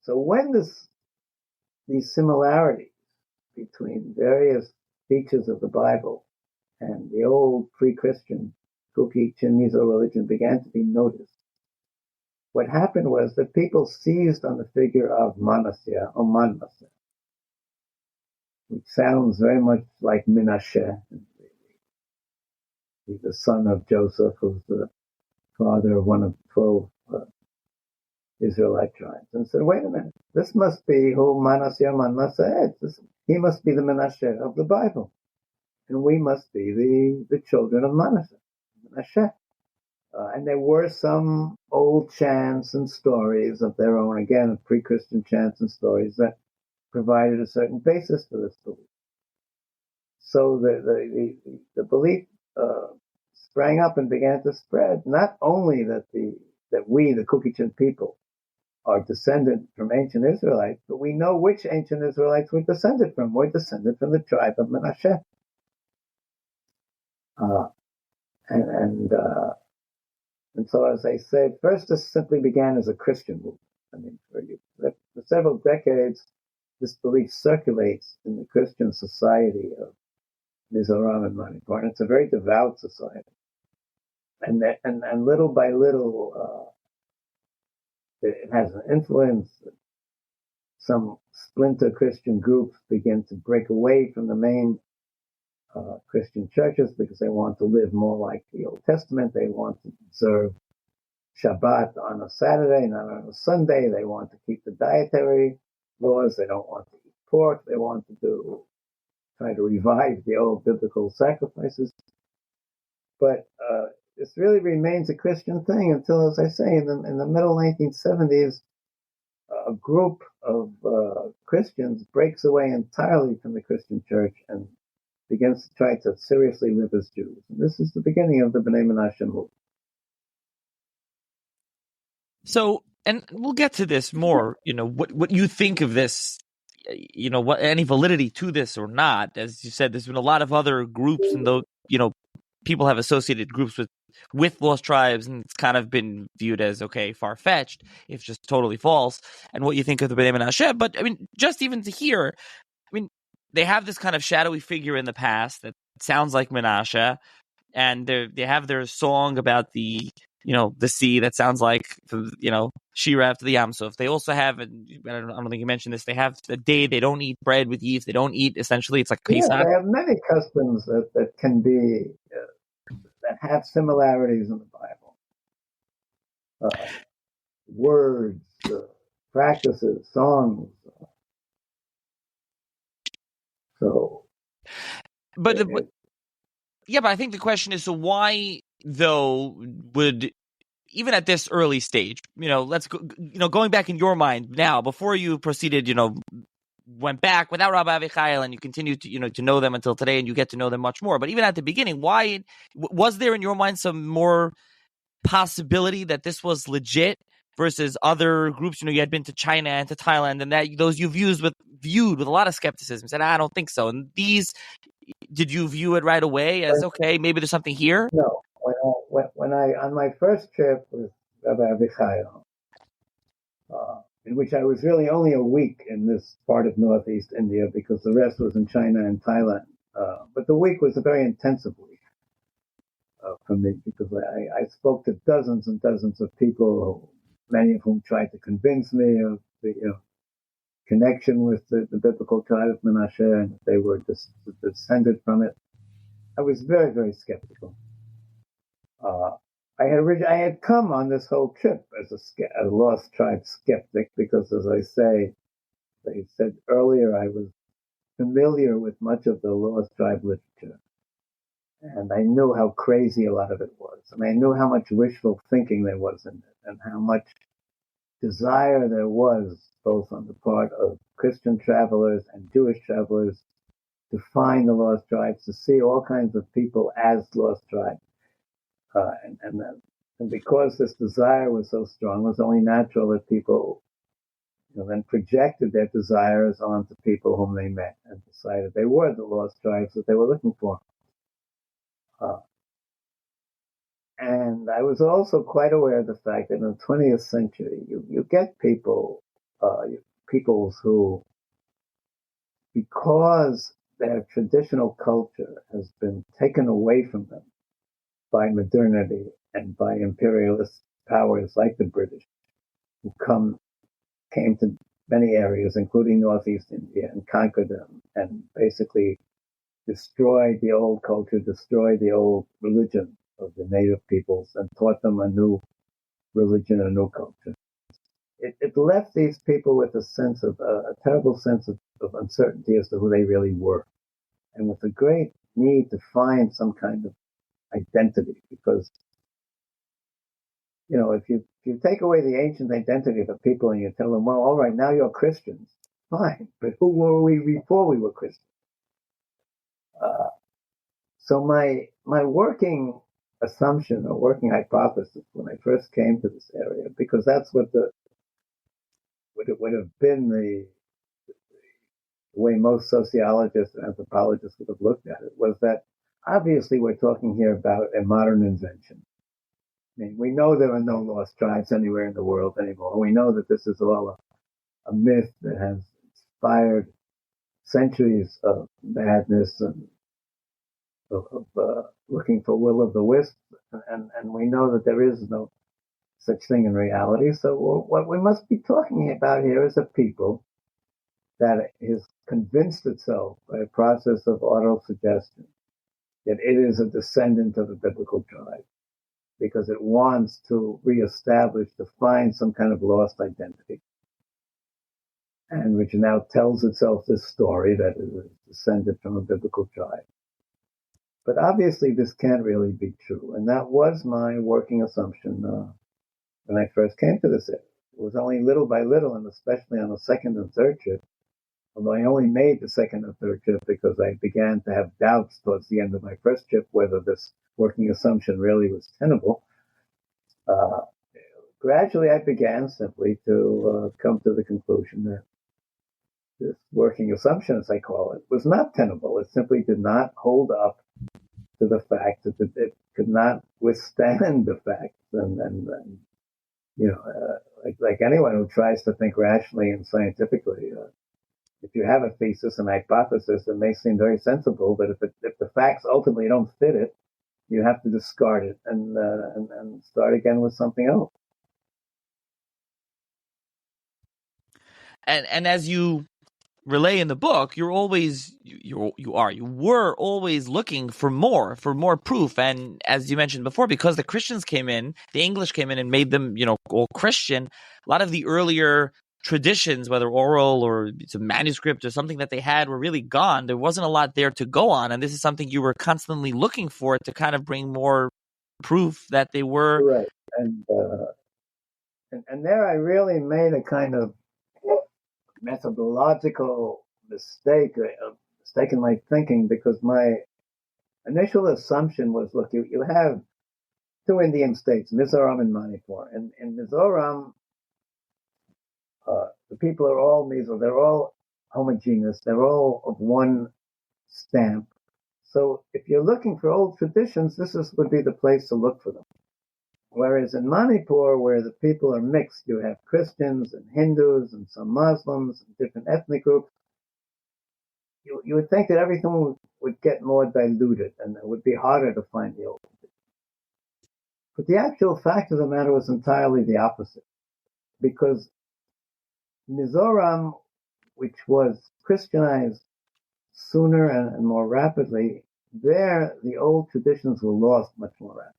S2: So when these similarities between various features of the Bible and the old pre-Christian Kuki-Chin Mizo religion began to be noticed, what happened was that people seized on the figure of Manasya or Manase, which sounds very much like Menashe, the son of Joseph, who's the father of one of 12 Israelite tribes, and said, wait a minute, this must be who Manasya Manase is. He must be the Menashe of the Bible. And we must be the children of Menashe. And there were some old chants and stories of their own, again, of pre-Christian chants and stories that provided a certain basis for this belief. So the belief sprang up and began to spread. Not only that we, the Kukichin people, are descended from ancient Israelites, but we know which ancient Israelites we're descended from. We're descended from the tribe of Menashe. And so, as I said, first this simply began as a Christian movement. I mean, for several decades, this belief circulates in the Christian society of Mizoram and Manipur, and it's a very devout society. And little by little, it has an influence. Some splinter Christian groups begin to break away from the main Christian churches because they want to live more like the Old Testament. They want to observe Shabbat on a Saturday, not on a Sunday. They want to keep the dietary laws. They don't want to eat pork. They want to try to revive the old biblical sacrifices. But this really remains a Christian thing until, as I say, in the middle 1970s, a group of Christians breaks away entirely from the Christian church and begins to try to seriously live as Jews. And this is the beginning of the Bnei Menashe movement.
S1: So, and we'll get to this more, what you think of this, what any validity to this or not. As you said, there's been a lot of other groups, and though, people have associated groups with lost tribes, and it's kind of been viewed as, okay, far-fetched, if just totally false, and what you think of the Bnei Menashe. But, I mean, just even to hear, they have this kind of shadowy figure in the past that sounds like Menashe, and they have their song about the sea that sounds like, Shira after the Yamsuf. They also have, I don't think you mentioned this, they have a day they don't eat bread with yeast. They don't eat, essentially, it's like Pesach.
S2: Yeah, they have many customs that can be, that have similarities in the Bible. Words, practices, songs. But
S1: I think the question is, so why, though, would, even at this early stage, let's go, going back in your mind now, before you proceeded, went back without Rabbi Avichail, and you continue to, to know them until today, and you get to know them much more. But even at the beginning, why was there in your mind some more possibility that this was legit versus other groups? You had been to China and to Thailand, and that those you've viewed with a lot of skepticism. Said, I don't think so. And these, did you view it right away as, okay, maybe there's something here?
S2: No. When I on my first trip with Rabbi Avichail, in which I was really only a week in this part of Northeast India because the rest was in China and Thailand. But the week was a very intensive week for me because I spoke to dozens and dozens of people, many of whom tried to convince me of the connection with the biblical tribe of Menashe and that they were descended from it. I was very, very skeptical. I had come on this whole trip as a lost tribe skeptic because, as I said earlier, I was familiar with much of the lost tribe literature. And I knew how crazy a lot of it was. And I knew how much wishful thinking there was in it and how much desire there was, both on the part of Christian travelers and Jewish travelers, to find the lost tribes, to see all kinds of people as lost tribes. And because this desire was so strong, it was only natural that people then projected their desires onto people whom they met and decided they were the lost tribes that they were looking for. And I was also quite aware of the fact that in the 20th century, you get peoples who, because their traditional culture has been taken away from them by modernity and by imperialist powers like the British, who came to many areas, including Northeast India, and conquered them and basically destroyed the old culture, destroyed the old religion of the native peoples, and taught them a new religion, a new culture. It left these people with a terrible sense of uncertainty as to who they really were, and with a great need to find some kind of identity, because if you take away the ancient identity of the people and you tell them, well, all right, now you're Christians, fine, but who were we before we were Christians? So my working assumption or working hypothesis when I first came to this area, because that's what it would have been the way most sociologists and anthropologists would have looked at it, was that obviously we're talking here about a modern invention. I mean, we know there are no lost tribes anywhere in the world anymore. We know that this is all a myth that has inspired centuries of madness and of looking for will o' the wisp, and we know that there is no such thing in reality. So what we must be talking about here is a people that has convinced itself by a process of autosuggestion that it is a descendant of a biblical tribe, because it wants to reestablish, to find some kind of lost identity, and which now tells itself this story that it was descended from a biblical tribe. But obviously this can't really be true, and that was my working assumption when I first came to this area. It was only little by little, and especially on the second and third trip, although I only made the second and third trip because I began to have doubts towards the end of my first trip whether this working assumption really was tenable. Gradually I began simply to come to the conclusion that this working assumption, as I call it, was not tenable. It simply did not hold up to the fact that it could not withstand the facts. And like anyone who tries to think rationally and scientifically, if you have a thesis and hypothesis, it may seem very sensible, but if the facts ultimately don't fit it, you have to discard it and start again with something else.
S1: And as you relay in the book, you were always looking for more proof. And as you mentioned before, because the Christians came in, the English came in and made them, all Christian, a lot of the earlier traditions, whether oral or it's a manuscript or something that they had, were really gone. There wasn't a lot there to go on. And this is something you were constantly looking for to kind of bring more proof that they were.
S2: Right. And there I really made a kind of methodological mistake in my thinking, because my initial assumption was, look, you have two Indian states, Mizoram and Manipur. And in Mizoram, the people are all Mizo. They're all homogeneous. They're all of one stamp. So if you're looking for old traditions, would be the place to look for them. Whereas in Manipur, where the people are mixed, you have Christians and Hindus and some Muslims and different ethnic groups, you would think that everything would get more diluted and it would be harder to find the old traditions. But the actual fact of the matter was entirely the opposite, because Mizoram, which was Christianized sooner and more rapidly, there the old traditions were lost much more rapidly.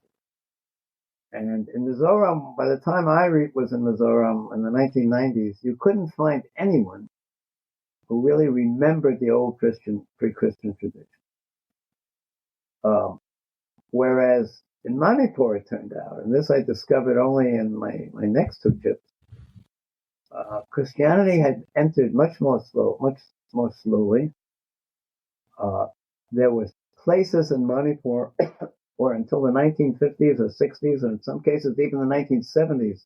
S2: And in Mizoram, by the time I was in Mizoram in the 1990s, you couldn't find anyone who really remembered the old pre-Christian tradition. Whereas in Manipur, it turned out, and this I discovered only in my next two trips, Christianity had entered much more slowly. There were places in Manipur or until the 1950s or 60s, or in some cases even the 1970s,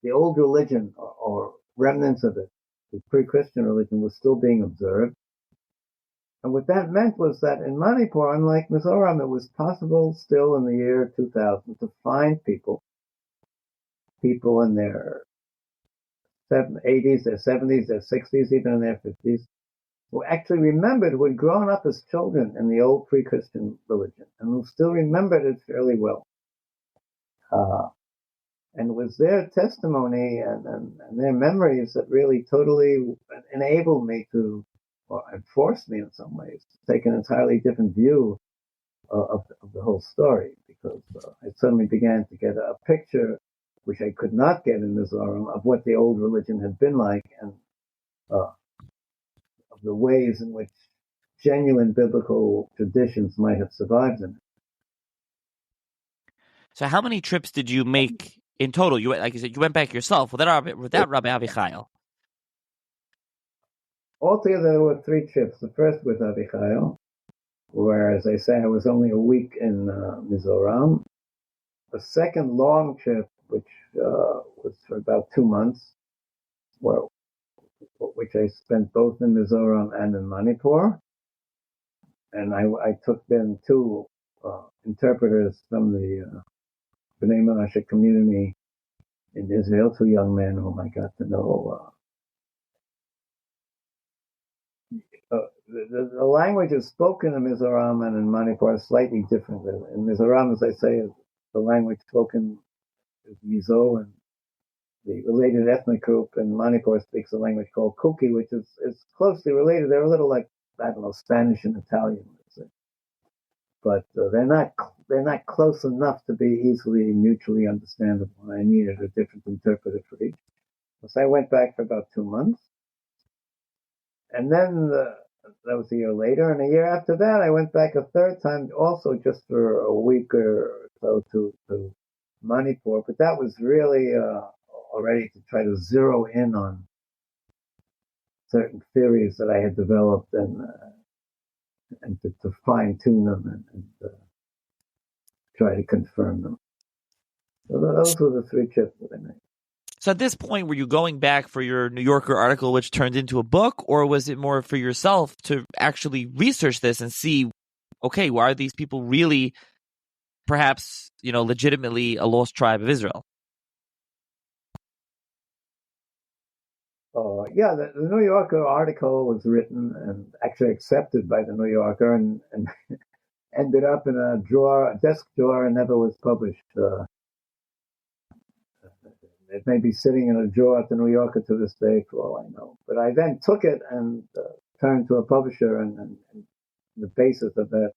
S2: the old religion or remnants of it, the pre-Christian religion, was still being observed. And what that meant was that in Manipur, unlike Mizoram, it was possible still in the year 2000 to find people in their 80s, their 70s, their 60s, even in their 50s, who actually remembered, who had grown up as children in the old pre-Christian religion, and who still remembered it fairly well. And it was their testimony and their memories that really totally enabled me to, or forced me in some ways, to take an entirely different view of the whole story, because I suddenly began to get a picture, which I could not get in Mizoram, of what the old religion had been like, and of the ways in which genuine biblical traditions might have survived in it.
S1: So how many trips did you make in total? You, like you said, you went back yourself without Rabbi Avichail.
S2: Altogether, there were 3 trips. The first with Avichail, where, as I say, I was only a week in Mizoram. The second long trip, which was for about 2 months, which I spent both in Mizoram and in Manipur. And I took then 2 interpreters from the Bnei Menashe community in Israel, 2 young men whom I got to know. The languages spoken in Mizoram and in Manipur are slightly different. In Mizoram, as I say, the language spoken is Mizo, and the related ethnic group in Manipur speaks a language called Kuki, which is closely related. They're a little like, I don't know, Spanish and Italian, let's say. But they're not close enough to be easily mutually understandable. I needed a different interpreter for each. So I went back for about 2 months. And then that was a year later. And a year after that, I went back a third time, also just for a week or so to Manipur. But that was really already to try to zero in on certain theories that I had developed and to fine-tune them and try to confirm them. So those were the 3 trips that I made.
S1: So at this point, were you going back for your New Yorker article, which turned into a book, or was it more for yourself to actually research this and see, okay, why are these people really, perhaps, legitimately a lost tribe of Israel?
S2: Yeah, the New Yorker article was written and actually accepted by the New Yorker and ended up in a desk drawer, and never was published. It may be sitting in a drawer at the New Yorker to this day, for all I know. But I then took it and turned to a publisher, and the basis of that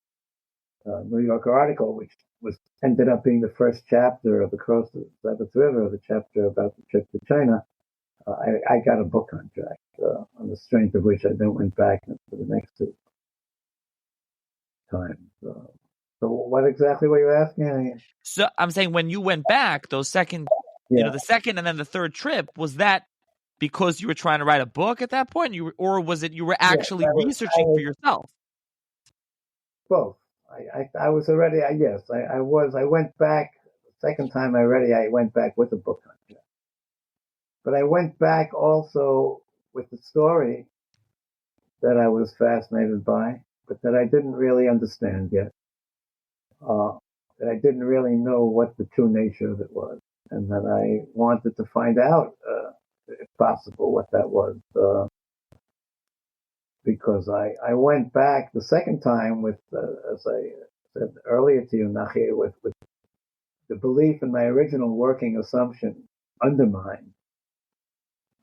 S2: New Yorker article, which ended up being the first chapter of Across the Seventh River, the chapter about the trip to China. I got a book contract on the strength of which I then went back for the next 2 times. So what exactly were you asking?
S1: So I'm saying when you went back, those second, the second and then the third trip, was that because you were trying to write a book at that point, or was it you were actually researching for yourself?
S2: Both. I was already, yes, I was. I went back, the second time I went back with a book contract. But I went back also with the story that I was fascinated by, but that I didn't really understand yet. That I didn't really know what the true nature of it was, and that I wanted to find out, if possible, what that was. Because I went back the second time with, as I said earlier to you, Nachi, with the belief in my original working assumption undermined,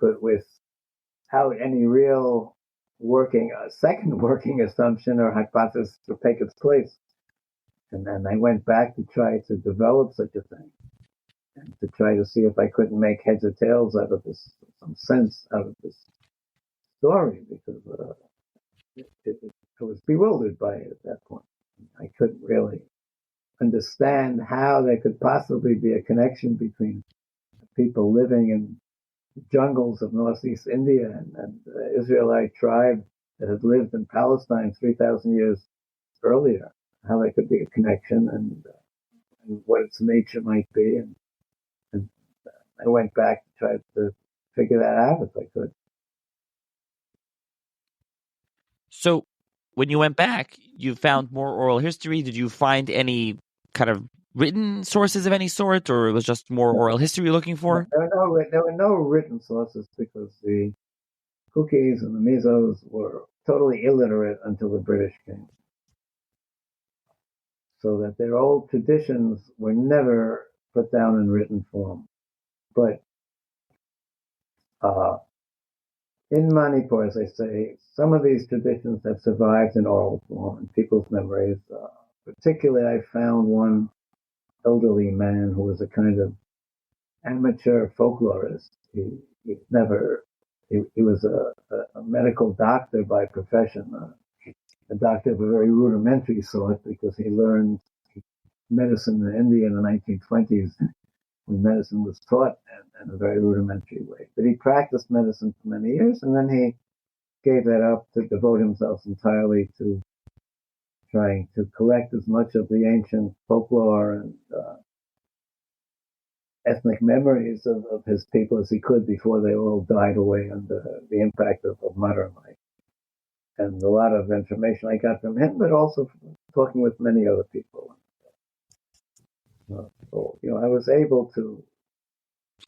S2: but without any real second working assumption or hypothesis to take its place. And then I went back to try to develop such a thing, and to try to see if I couldn't make heads or tails out of this, some sense out of this story, because I was bewildered by it at that point. I couldn't really understand how there could possibly be a connection between people living in the jungles of northeast India and the Israelite tribe that had lived in Palestine 3,000 years earlier, how there could be a connection and what its nature might be. And I went back to try to figure that out if I could.
S1: So when you went back, you found more oral history. Did you find any kind of written sources of any sort, or it was just more oral history you're looking for?
S2: There were no written sources, because the Kukis and the Mizos were totally illiterate until the British came. So that their old traditions were never put down in written form. But in Manipur, as I say, some of these traditions have survived in oral form in people's memories. Particularly, I found one elderly man who was a kind of amateur folklorist. He was a medical doctor by profession, a doctor of a very rudimentary sort, because he learned medicine in India in the 1920s when medicine was taught in a very rudimentary way. But he practiced medicine for many years, and then he gave that up to devote himself entirely to trying to collect as much of the ancient folklore and ethnic memories of his people as he could before they all died away under the impact of modern life. And a lot of information I got from him, but also from talking with many other people. So, I was able to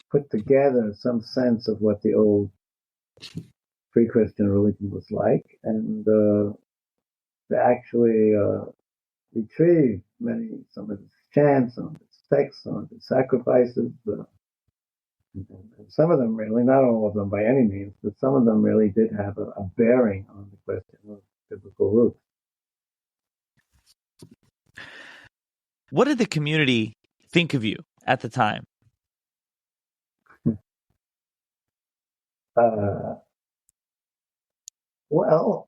S2: put together some sense of what the old pre-Christian religion was like, and to actually retrieve some of its chants, some of its texts, some of its sacrifices. And some of them really, not all of them by any means, but some of them really did have a bearing on the question of biblical roots.
S1: What did the community think of you at the time?
S2: Well,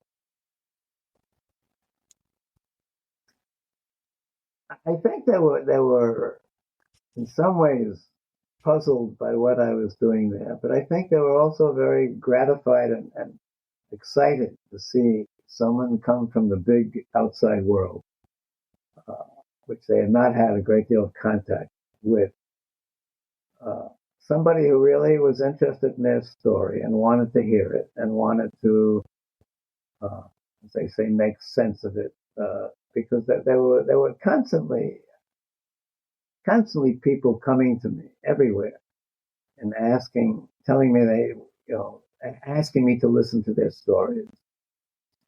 S2: I think they were in some ways puzzled by what I was doing there, but I think they were also very gratified and excited to see someone come from the big outside world, which they had not had a great deal of contact with. Somebody who really was interested in their story and wanted to hear it and wanted to, as they say, make sense of it, because there were constantly people coming to me everywhere and telling me asking me to listen to their stories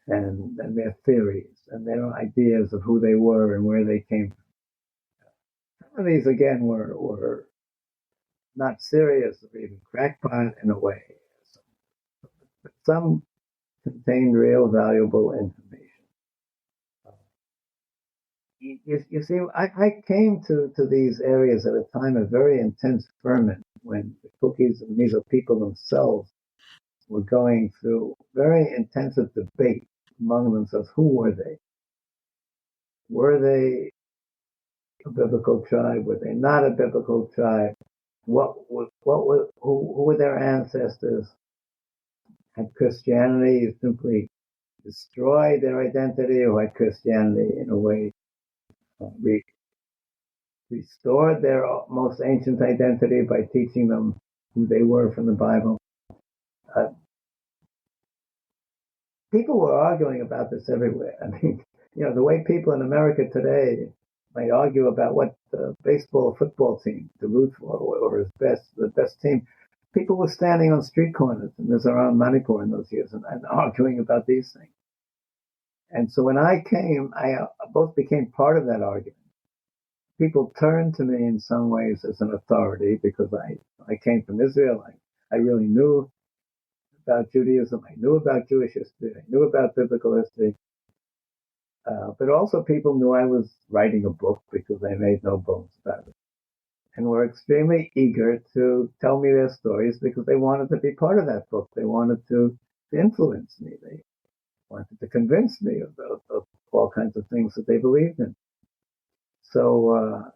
S2: and their theories and their ideas of who they were and where they came from. Some of these, again, were not serious or even crackpot in a way. But some contained real valuable information. You see, I came to these areas at a time of very intense ferment when the Cookies and Mizo people themselves were going through very intensive debate among themselves. Who were they? Were they a biblical tribe? Were they not a biblical tribe? Who were their ancestors? Had Christianity simply destroyed their identity, or had Christianity, in a way, restored their most ancient identity by teaching them who they were from the Bible? People were arguing about this everywhere. I mean, the way people in America today might argue about what baseball or football team to root for or the best team. People were standing on street corners in Mizoram, Manipur in those years and arguing about these things. And so when I came, I both became part of that argument. People turned to me in some ways as an authority because I came from Israel. I really knew about Judaism. I knew about Jewish history. I knew about biblical history. But also people knew I was writing a book because I made no bones about it. And were extremely eager to tell me their stories because they wanted to be part of that book. They wanted to influence me. They wanted to convince me of all kinds of things that they believed in. So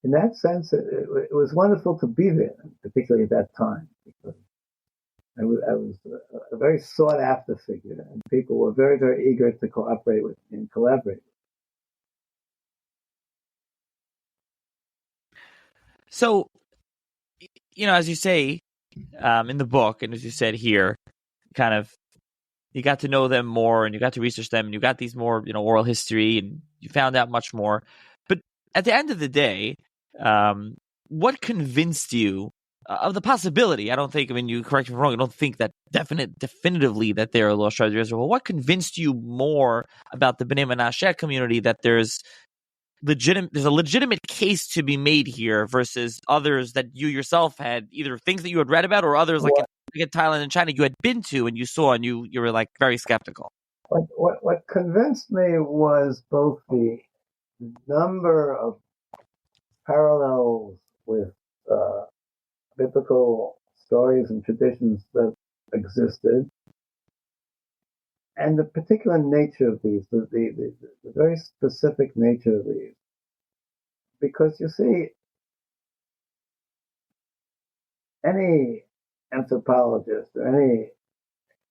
S2: in that sense, it was wonderful to be there, particularly at that time, because I was a very sought-after figure, and people were very, very eager to cooperate with me and collaborate.
S1: So, as you say in the book, and as you said here, kind of you got to know them more, and you got to research them, and you got these more, oral history, and you found out much more. But at the end of the day, what convinced you of the possibility? I don't think, you correct me if I'm wrong, I don't think that definitively that they're a lost tribe of Israel. Well, what convinced you more about the Bnei Menashe community that there's a legitimate case to be made here versus others that you yourself had, either things that you had read about or others like in Thailand and China you had been to and you saw and you were like very skeptical?
S2: What convinced me was both the number of parallels with biblical stories and traditions that existed, and the particular nature of these, the very specific nature of these. Because you see, any anthropologist or any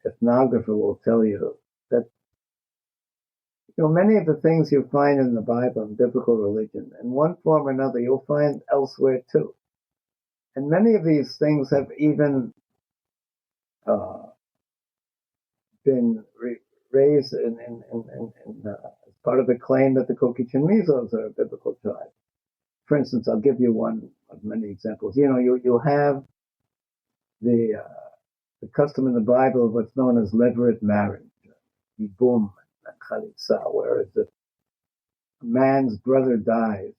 S2: ethnographer will tell you that many of the things you find in the Bible and biblical religion, in one form or another, you'll find elsewhere too. And many of these things have even been raised as part of the claim that the Kokichin Mizos are a biblical tribe. For instance, I'll give you one of many examples. You have the custom in the Bible of what's known as levirate marriage, yibum and chalitza, whereas if a man's brother dies,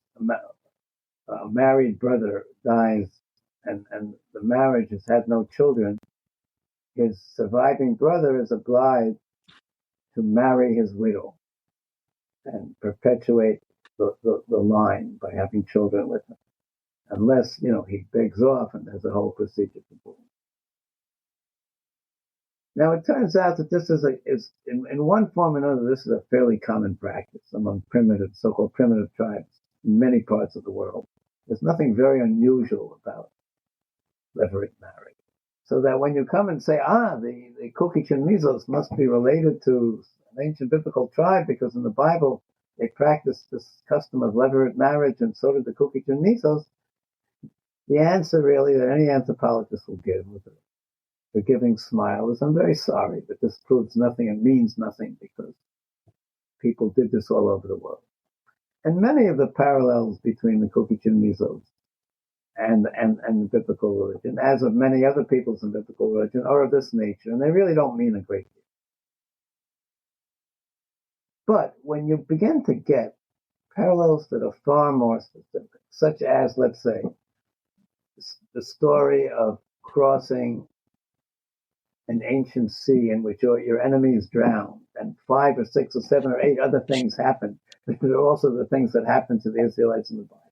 S2: a married brother dies, and the marriage has had no children, his surviving brother is obliged to marry his widow and perpetuate the line by having children with him, unless, he begs off and there's a whole procedure to do. Now, it turns out that this is in one form or another, this is a fairly common practice among so-called primitive tribes in many parts of the world. There's nothing very unusual about levirate marriage. So that when you come and say, the Kokichin Mizos must be related to an ancient biblical tribe because in the Bible they practiced this custom of levirate marriage and so did the Kokichin Mizos, the answer really that any anthropologist will give with a forgiving smile is, I'm very sorry, but this proves nothing and means nothing because people did this all over the world. And many of the parallels between the Kokichin Mizos and biblical religion, as of many other peoples in biblical religion, are of this nature, and they really don't mean a great deal. But when you begin to get parallels that are far more specific, such as, let's say, the story of crossing an ancient sea in which your enemies drowned, and 5 or 6 or 7 or 8 other things happen. There are also the things that happened to the Israelites in the Bible.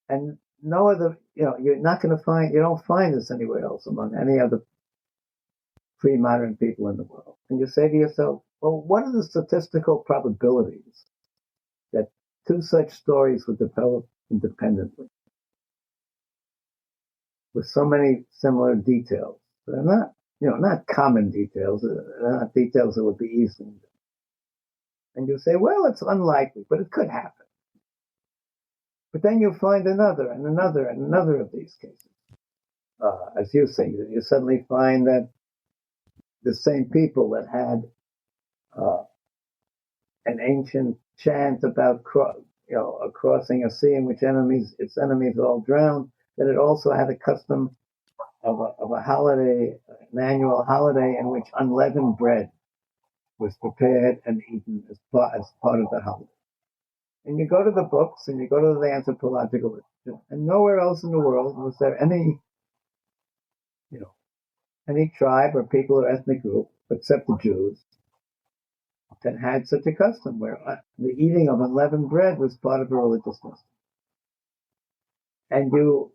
S2: And no other, you're not going to find, you don't find this anywhere else among any other pre-modern people in the world. And you say to yourself, well, what are the statistical probabilities that 2 such stories would develop independently with so many similar details? They're not, not common details. They're not details that would be easy. And you say, well, it's unlikely, but it could happen. But then you find another and another and another of these cases. As you say, you suddenly find that the same people that had an ancient chant about crossing a sea in which its enemies all drowned, that it also had a custom of a holiday, an annual holiday in which unleavened bread was prepared and eaten as part of the holiday. And you go to the books and you go to the anthropological literature, and nowhere else in the world was there any tribe or people or ethnic group, except the Jews, that had such a custom where the eating of unleavened bread was part of a religious custom. And you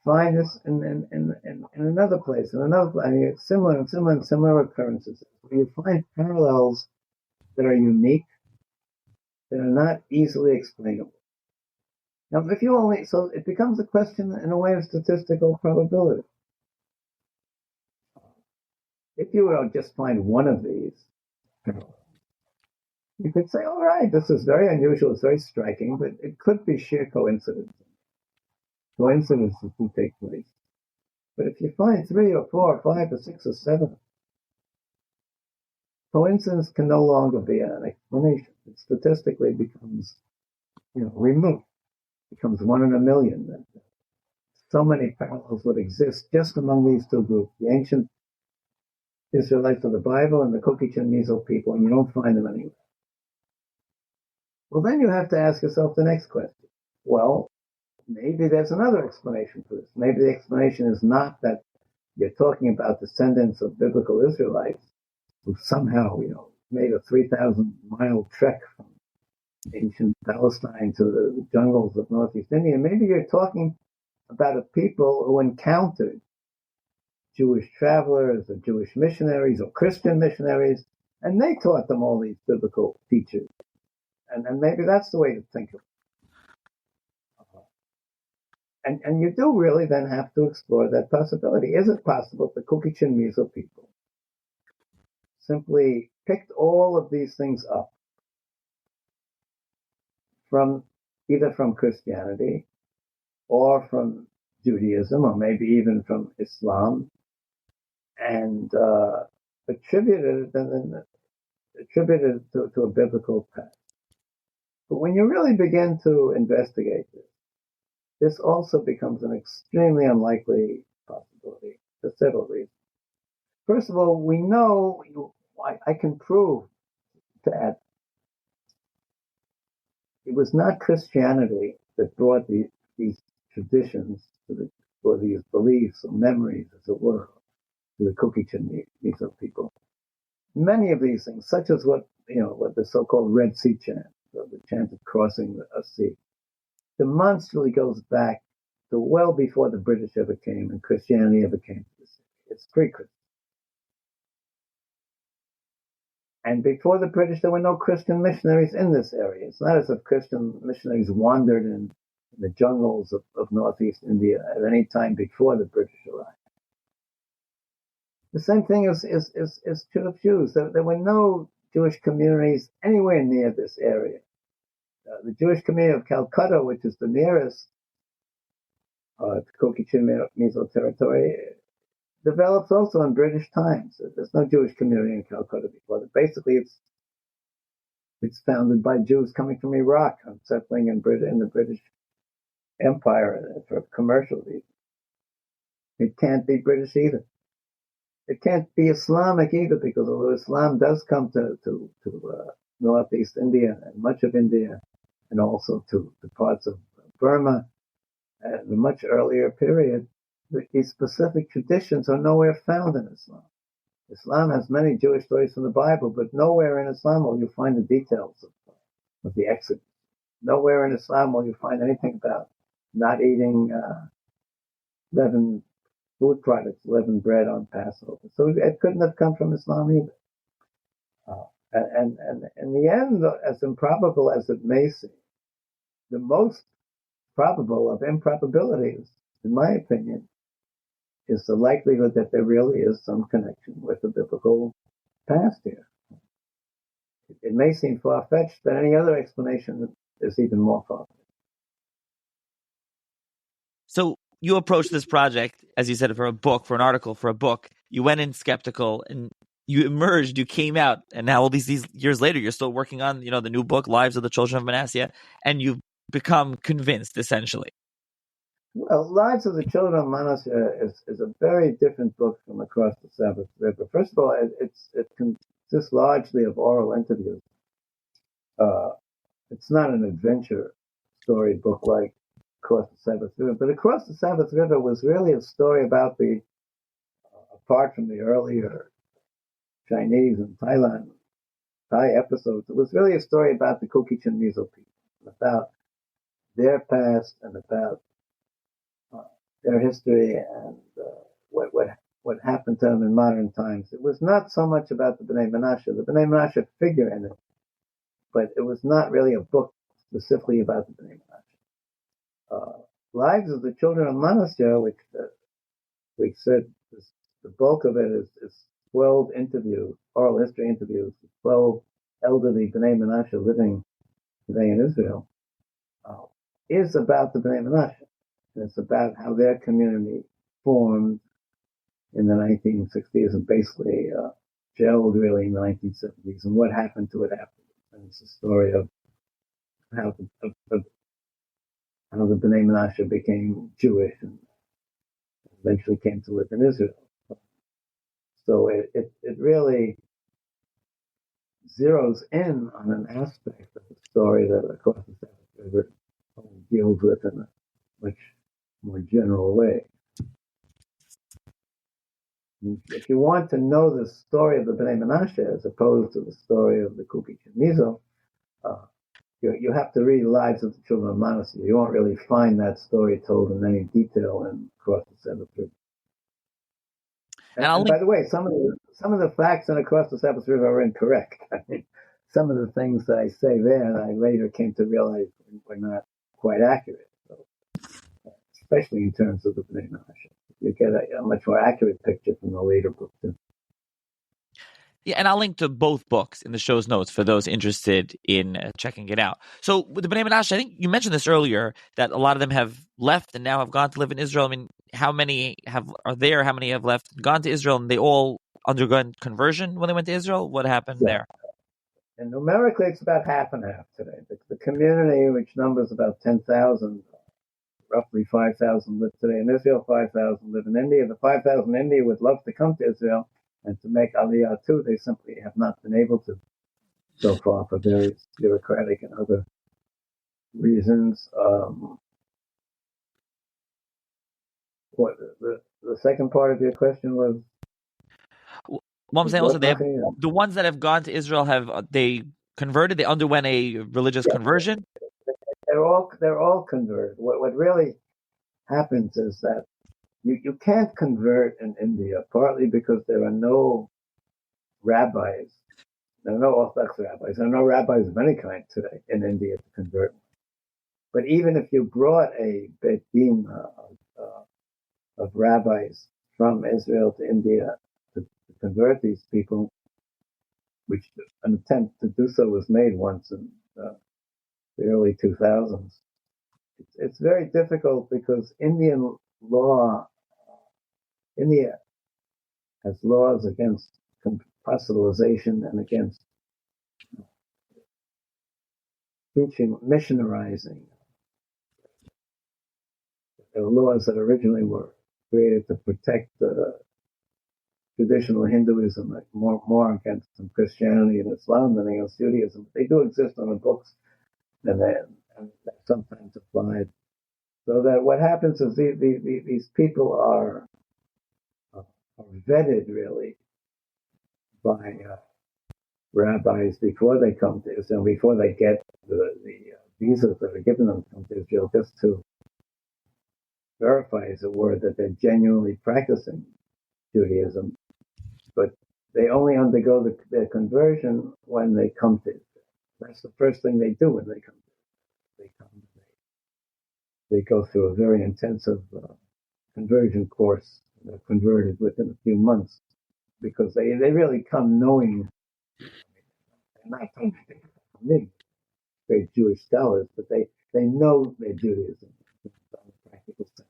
S2: find this in another place, similar occurrences, where you find parallels that are unique, that are not easily explainable. Now, so it becomes a question in a way of statistical probability. If you were to just find one of these, you could say, all right, this is very unusual, it's very striking, but it could be sheer coincidence. Coincidences do take place. But if you find 3 or 4 or 5 or 6 or 7, coincidence can no longer be an explanation. It statistically becomes, remote. It becomes 1 in a million. So many parallels would exist just among these 2 groups, the ancient Israelites of the Bible and the Kokichin Mizo people, and you don't find them anywhere. Well, then you have to ask yourself the next question. Well, maybe there's another explanation for this. Maybe the explanation is not that you're talking about descendants of biblical Israelites who somehow, made a 3,000-mile trek from ancient Palestine to the jungles of Northeast India. Maybe you're talking about a people who encountered Jewish travelers or Jewish missionaries or Christian missionaries, and they taught them all these biblical teachings. And maybe that's the way to think of it. And you do really then have to explore that possibility. Is it possible the Kukichin Mizo people simply picked all of these things up from either from Christianity or from Judaism or maybe even from Islam and attributed it to a biblical past? But when you really begin to investigate this also becomes an extremely unlikely possibility for several reasons. First of all, we know, I can prove that it was not Christianity that brought these traditions or these beliefs or memories, as it were, to the Kukichin Mizo people. Many of these things, such as what the so-called Red Sea chant, the chant of crossing a sea, demonstrably goes back to well before the British ever came and Christianity ever came to the city. It's pre-Christian. And before the British, there were no Christian missionaries in this area. It's not as if Christian missionaries wandered in the jungles of northeast India at any time before the British arrived. The same thing is true of Jews. There were no Jewish communities anywhere near this area. The Jewish community of Calcutta, which is the nearest to Kukichin Mizo territory, develops also in British times. There's no Jewish community in Calcutta before that. Basically, it's founded by Jews coming from Iraq and settling in the British Empire for commercial reasons. It can't be British either. It can't be Islamic either, because although Islam does come to northeast India and much of India, and also to parts of Burma at a much earlier period, these specific traditions are nowhere found in Islam. Islam has many Jewish stories from the Bible, but nowhere in Islam will you find the details of the Exodus. Nowhere in Islam will you find anything about not eating leavened food products, leavened bread on Passover. So it couldn't have come from Islam either. And in the end, as improbable as it may seem, the most probable of improbabilities, in my opinion, is the likelihood that there really is some connection with the biblical past here. It may seem far-fetched, but any other explanation is even more far-fetched.
S1: So you approached this project, as you said, for an article for a book. You went in skeptical and you emerged, you came out, and now all these years later, you're still working on, the new book, Lives of the Children of Menashe, and you've become convinced, essentially.
S2: Well, Lives of the Children of Menashe is a very different book from Across the Sabbath River. First of all, it consists largely of oral interviews. It's not an adventure story book like Across the Sabbath River, but Across the Sabbath River was really a story about apart from the earlier Chinese and Thai episodes, it was really a story about the Kukichin Mizo people, about their past and about their history and what happened to them in modern times. It was not so much about the Bnei Menashe. The Bnei Menashe figure in it, but it was not really a book specifically about the Bnei Menashe. Lives of the Children of Menashe, which we said the bulk of it is 12 interviews, oral history interviews, with 12 elderly Bnei Menashe living today in Israel, is about the Bnei Menashe. And it's about how their community formed in the 1960s and basically gelled really in the 1970s and what happened to it afterwards. And it's a story of how the Bnei Menashe became Jewish and eventually came to live in Israel. So it really zeroes in on an aspect of the story that Across the Sabbath River deals with in a much more general way. If you want to know the story of the Bnei Menashe as opposed to the story of the Kukichin Mizo, you have to read Lives of the Children of Menashe. You won't really find that story told in any detail in Across the Sabbath River. And by the way, some of the facts in Across the Sabbath River are incorrect. I mean, some of the things that I say there, I later came to realize were not quite accurate. So especially in terms of the Bnei Menashe. You get a much more accurate picture from the later books.
S1: Yeah, and I'll link to both books in the show's notes for those interested in checking it out. So with the Bnei Menashe, I think you mentioned this earlier, that a lot of them have left and now have gone to live in Israel. I mean, how many are there? How many have left and gone to Israel? And they all undergone conversion when they went to Israel? What happened there?
S2: And numerically, it's about half and half today. The community, which numbers about 10,000, roughly 5,000 live today in Israel, 5,000 live in India. The 5,000 in India would love to come to Israel and to make Aliyah too. They simply have not been able to so far for various bureaucratic and other reasons. What the second part of your question was?
S1: Well, I'm saying also the ones that have gone to Israel, have they converted? They underwent a religious conversion?
S2: They're all converted. What really happens is that you can't convert in India, partly because there are no rabbis. There are no Orthodox rabbis. There are no rabbis of any kind today in India to convert. But even if you brought a Beit Din of rabbis from Israel to India to convert these people, which an attempt to do so was made once in the early 2000s, it's very difficult because India has laws against proselytization and against preaching, missionarizing. There were laws that originally were created to protect traditional Hinduism, like more against Christianity and Islam than against Judaism. They do exist on the books, and they're sometimes applied. So that what happens is these people are vetted really by rabbis before they come to Israel, before they get the visas that are given them to come to Israel, just to verify, as it were, that they're genuinely practicing Judaism. But they only undergo their conversion when they come to Israel. That's the first thing they do when they come. They go through a very intensive conversion course. They're converted within a few months because they really come knowing. They're not great Jewish scholars, but they know their Judaism in a practical sense.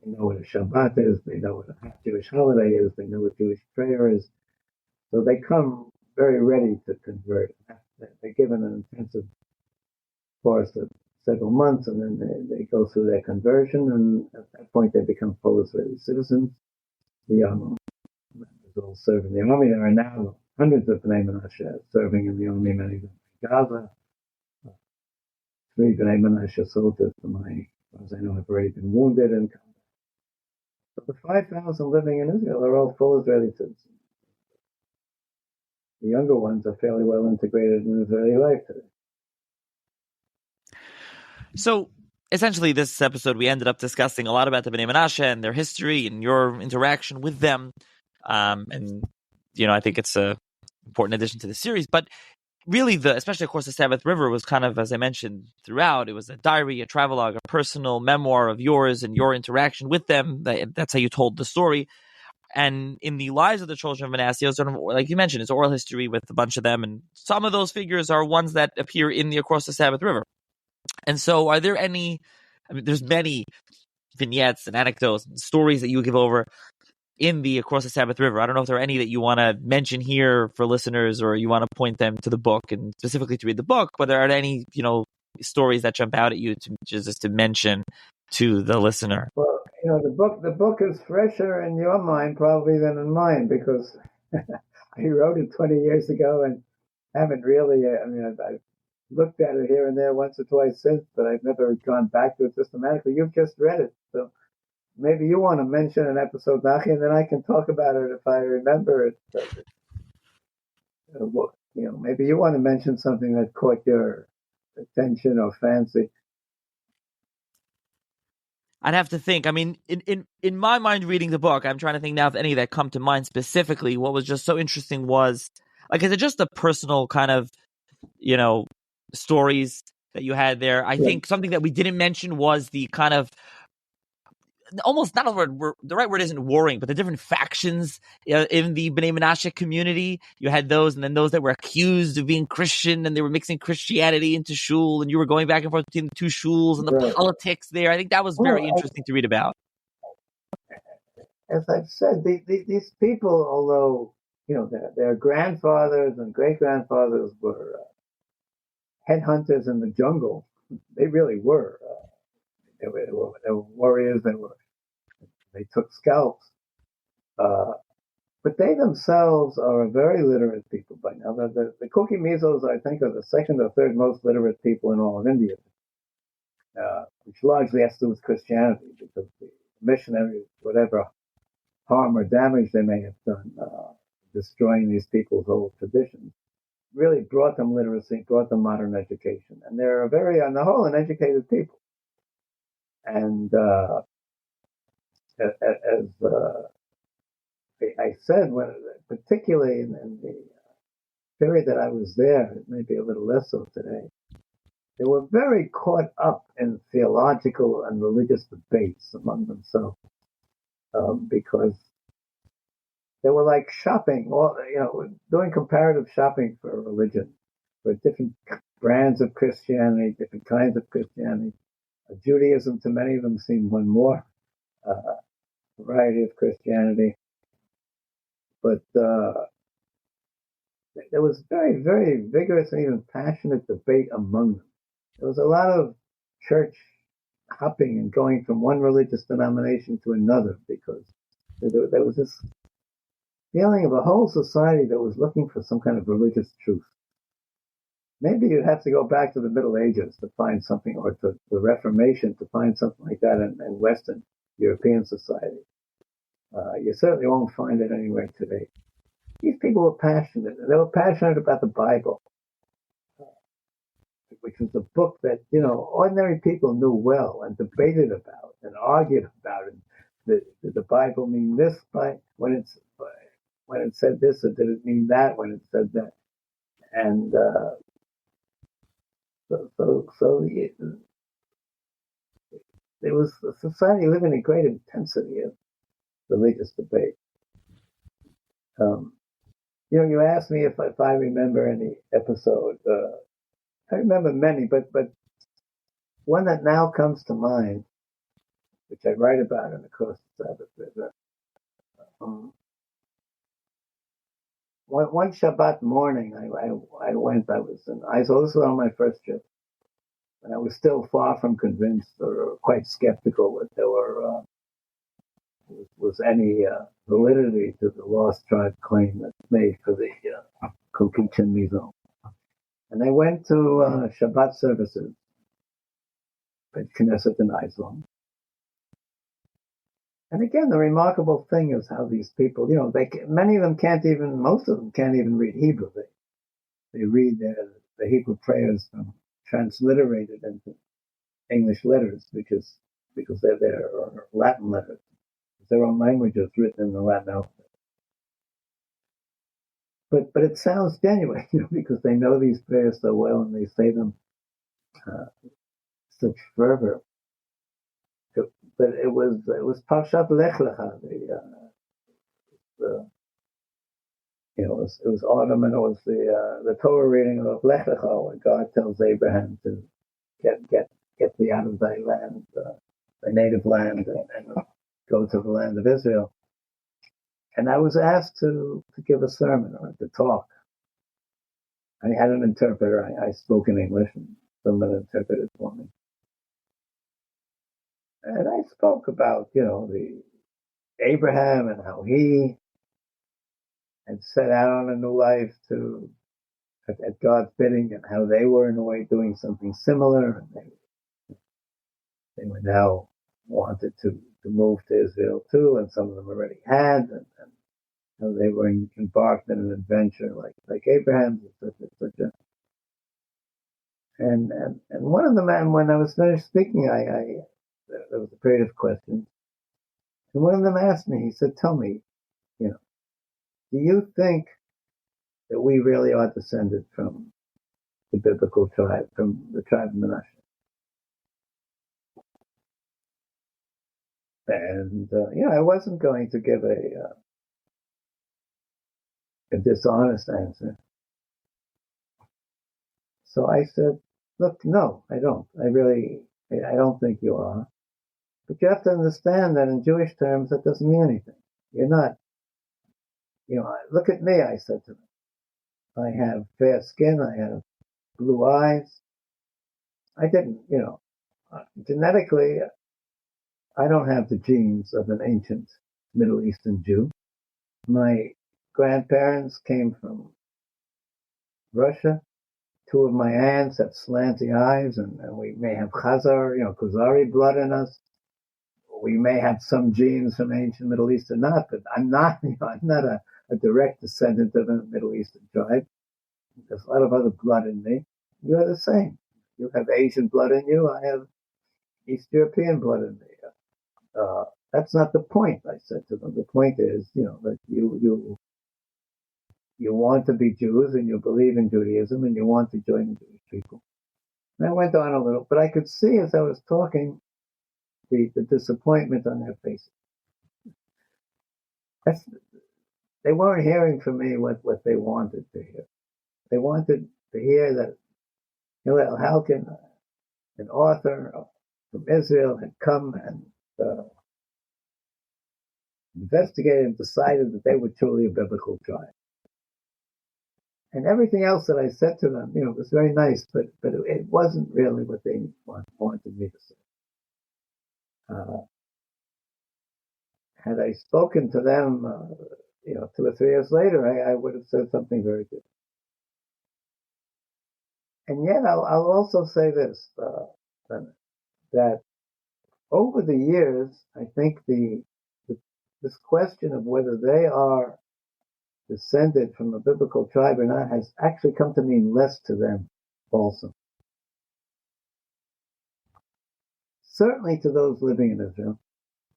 S2: They know what a Shabbat is. They know what a Jewish holiday is. They know what Jewish prayer is. So they come very ready to convert. They're given an intensive course of several months, and then they go through their conversion, and at that point they become full Israeli citizens. The young members all serve in the army. There are now hundreds of Bnei Menashe serving in the army, many of them in Gaza. 3 Bnei Menashe soldiers, as I know, have already been wounded and come back. So the 5,000 living in Israel are all full Israeli citizens. The younger ones are fairly well integrated in Israeli life today.
S1: So essentially, this episode, we ended up discussing a lot about the Bnei Menashe and their history and your interaction with them. And, I think it's an important addition to the series. But really, especially, of course, the Sabbath River was kind of, as I mentioned throughout, it was a diary, a travelogue, a personal memoir of yours and your interaction with them. That's how you told the story. And in the lives of the children of Manasseh, sort of, like you mentioned, it's oral history with a bunch of them. And some of those figures are ones that appear in the Across the Sabbath River. And so are there any, there's many vignettes and anecdotes and stories that you give over in the Across the Sabbath River. I don't know if there are any that you want to mention here for listeners, or you want to point them to the book and specifically to read the book, but are there any, stories that jump out at you just to mention to the listener?
S2: Well, the book is fresher in your mind probably than in mine, because I wrote it 20 years ago and haven't really, I've looked at it here and there once or twice since, but I've never gone back to it systematically. You've just read it, so maybe you want to mention an episode, Nachi, and then I can talk about it if I remember it. Maybe you want to mention something that caught your attention or fancy.
S1: I'd have to think. I mean, in my mind, reading the book, I'm trying to think now if any that come to mind specifically. What was just so interesting was, is it just the personal kind of, stories that you had there? I think something that we didn't mention was the kind of almost not a word. The right word isn't warring, but the different factions in the Bnei Menashe community. You had those, and then those that were accused of being Christian, and they were mixing Christianity into shul, and you were going back and forth between the two shuls and the
S2: Right.
S1: politics there. I think that was very interesting to read about.
S2: As I've said, these people, although their grandfathers and great grandfathers were headhunters in the jungle, they really were. They were warriors. They took scalps. But they themselves are a very literate people by now. The Kuki Mizos, I think, are the second or third most literate people in all of India, which largely has to do with Christianity, because the missionaries, whatever harm or damage they may have done, destroying these people's old traditions, really brought them literacy, brought them modern education. And they're very, on the whole, an educated people. And as I said, particularly in the period that I was there, it may be a little less so today, they were very caught up in theological and religious debates among themselves, because they were like shopping, doing comparative shopping for religion, for different brands of Christianity, different kinds of Christianity. Judaism, to many of them, seemed one more variety of Christianity. But there was very, very vigorous and even passionate debate among them. There was a lot of church hopping and going from one religious denomination to another, because there was this feeling of a whole society that was looking for some kind of religious truth. Maybe you'd have to go back to the Middle Ages to find something, or to the Reformation to find something like that in Western European society. You certainly won't find it anywhere today. These people were passionate. They were passionate about the Bible, which was a book that, ordinary people knew well and debated about and argued about. And did the Bible mean this when it said this, or did it mean that when it said that? And so there was a society living in great intensity of religious debate. You asked me if I remember any episode. I remember many, but one that now comes to mind, which I write about in the course of Sabbath, one Shabbat morning, I went. I was in Israel. This was on my first trip, and I was still far from convinced, or quite skeptical that there was any validity to the lost tribe claim that's made for the Kokichin Mizo. And I went to Shabbat services at Knesset in Iceland. And again, the remarkable thing is how these people, most of them can't even read Hebrew. They read the Hebrew prayers transliterated into English letters, because they're Latin letters. Their own language is written in the Latin alphabet. But it sounds genuine, because they know these prayers so well and they say them such fervor. But it was Parshat Lech Lecha. It was autumn, and it was the Torah reading of Lech Lecha, where God tells Abraham to get thee out of thy land, thy native land, and go to the land of Israel. And I was asked to give a sermon, or to talk. I had an interpreter. I spoke in English, and someone interpreted for me. And I spoke about, the Abraham and how he had set out on a new life at God's bidding, and how they were in a way doing something similar. And they were now wanted to move to Israel too, and some of them already had, and how they were embarked in an adventure like Abraham, etc. And one of the men, when I was finished speaking, there was a period of questions, and one of them asked me. He said, "Tell me, do you think that we really are descended from the biblical tribe, from the tribe of Menashe?" And I wasn't going to give a dishonest answer. So I said, look, no, I don't. I don't think you are. But you have to understand that in Jewish terms, that doesn't mean anything. You're not, look at me, I said to them. I have fair skin. I have blue eyes. I didn't, genetically, I don't have the genes of an ancient Middle Eastern Jew. My grandparents came from Russia. Two of my aunts have slanty eyes, and we may have Khazari blood in us. We may have some genes from ancient Middle East or not, but I'm not, I'm not a direct descendant of a Middle Eastern tribe. There's a lot of other blood in me. You're the same. You have Asian blood in you. I have East European blood in me. That's not the point, I said to them. The point is, that you want to be Jews and you believe in Judaism and you want to join the Jewish people. And I went on a little, but I could see as I was talking the disappointment on their faces. They weren't hearing from me what they wanted to hear. They wanted to hear that Hillel Halkin, an author from Israel, had come and investigated and decided that they were truly a biblical tribe. And everything else that I said to them, was very nice, but it wasn't really what they wanted me to say. Had I spoken to them, 2 or 3 years later, I would have said something very different. And yet, I'll also say this, that over the years, I think this question of whether they are descended from a biblical tribe or not has actually come to mean less to them also. Certainly to those living in Israel.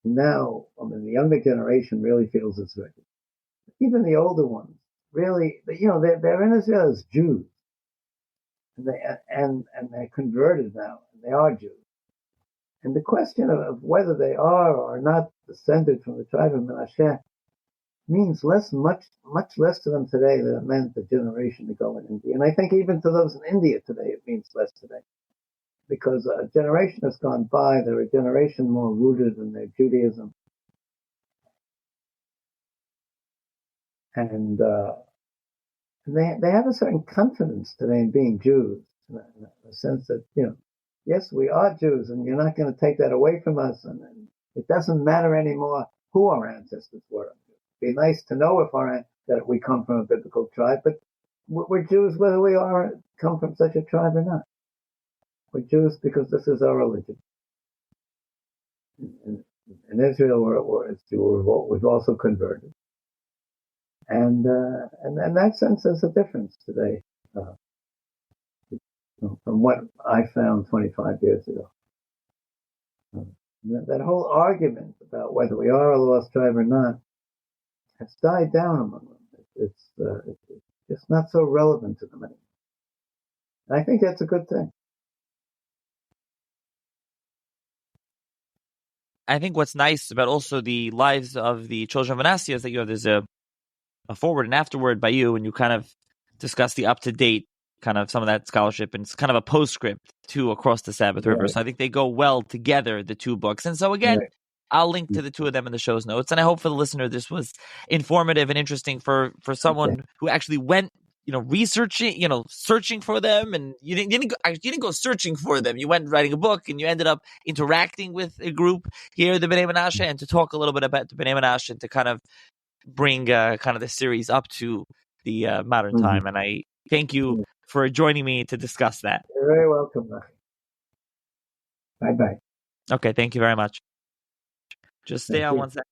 S2: Now, the younger generation really feels it's way. Even the older ones, really, they're in Israel as Jews. And they're converted now. And they are Jews. And the question of whether they are or not descended from the tribe of Menashe means much less to them today than it meant a generation ago in India. And I think even to those in India today, it means less today. Because a generation has gone by, they're a generation more rooted in their Judaism. And they have a certain confidence today in being Jews, in the sense that, yes, we are Jews, and you're not going to take that away from us, and it doesn't matter anymore who our ancestors were. It'd be nice to know that we come from a biblical tribe, but we're Jews whether we come from such a tribe or not. We're Jews because this is our religion. In Israel, we've also converted. And in that sense, there's a difference today from what I found 25 years ago. That whole argument about whether we are a lost tribe or not has died down among them. It's just not so relevant to them anymore. And I think that's a good thing.
S1: I think what's nice about also the lives of the children of Menashe is that there's a forward and afterward by you, and you kind of discuss the up-to-date kind of some of that scholarship, and it's kind of a postscript to Across the Sabbath River. So I think they go well together, the two books. And so again, I'll link to the two of them in the show's notes. And I hope for the listener this was informative and interesting for someone who actually went, researching, searching for them. And you didn't go searching for them. You went writing a book, and you ended up interacting with a group here, the Bnei Menashe, and to talk a little bit about the Bnei Menashe and to kind of bring kind of the series up to the modern time. And I thank you for joining me to discuss that.
S2: You're very welcome. Bye-bye.
S1: Okay, thank you very much. Just stay on one second.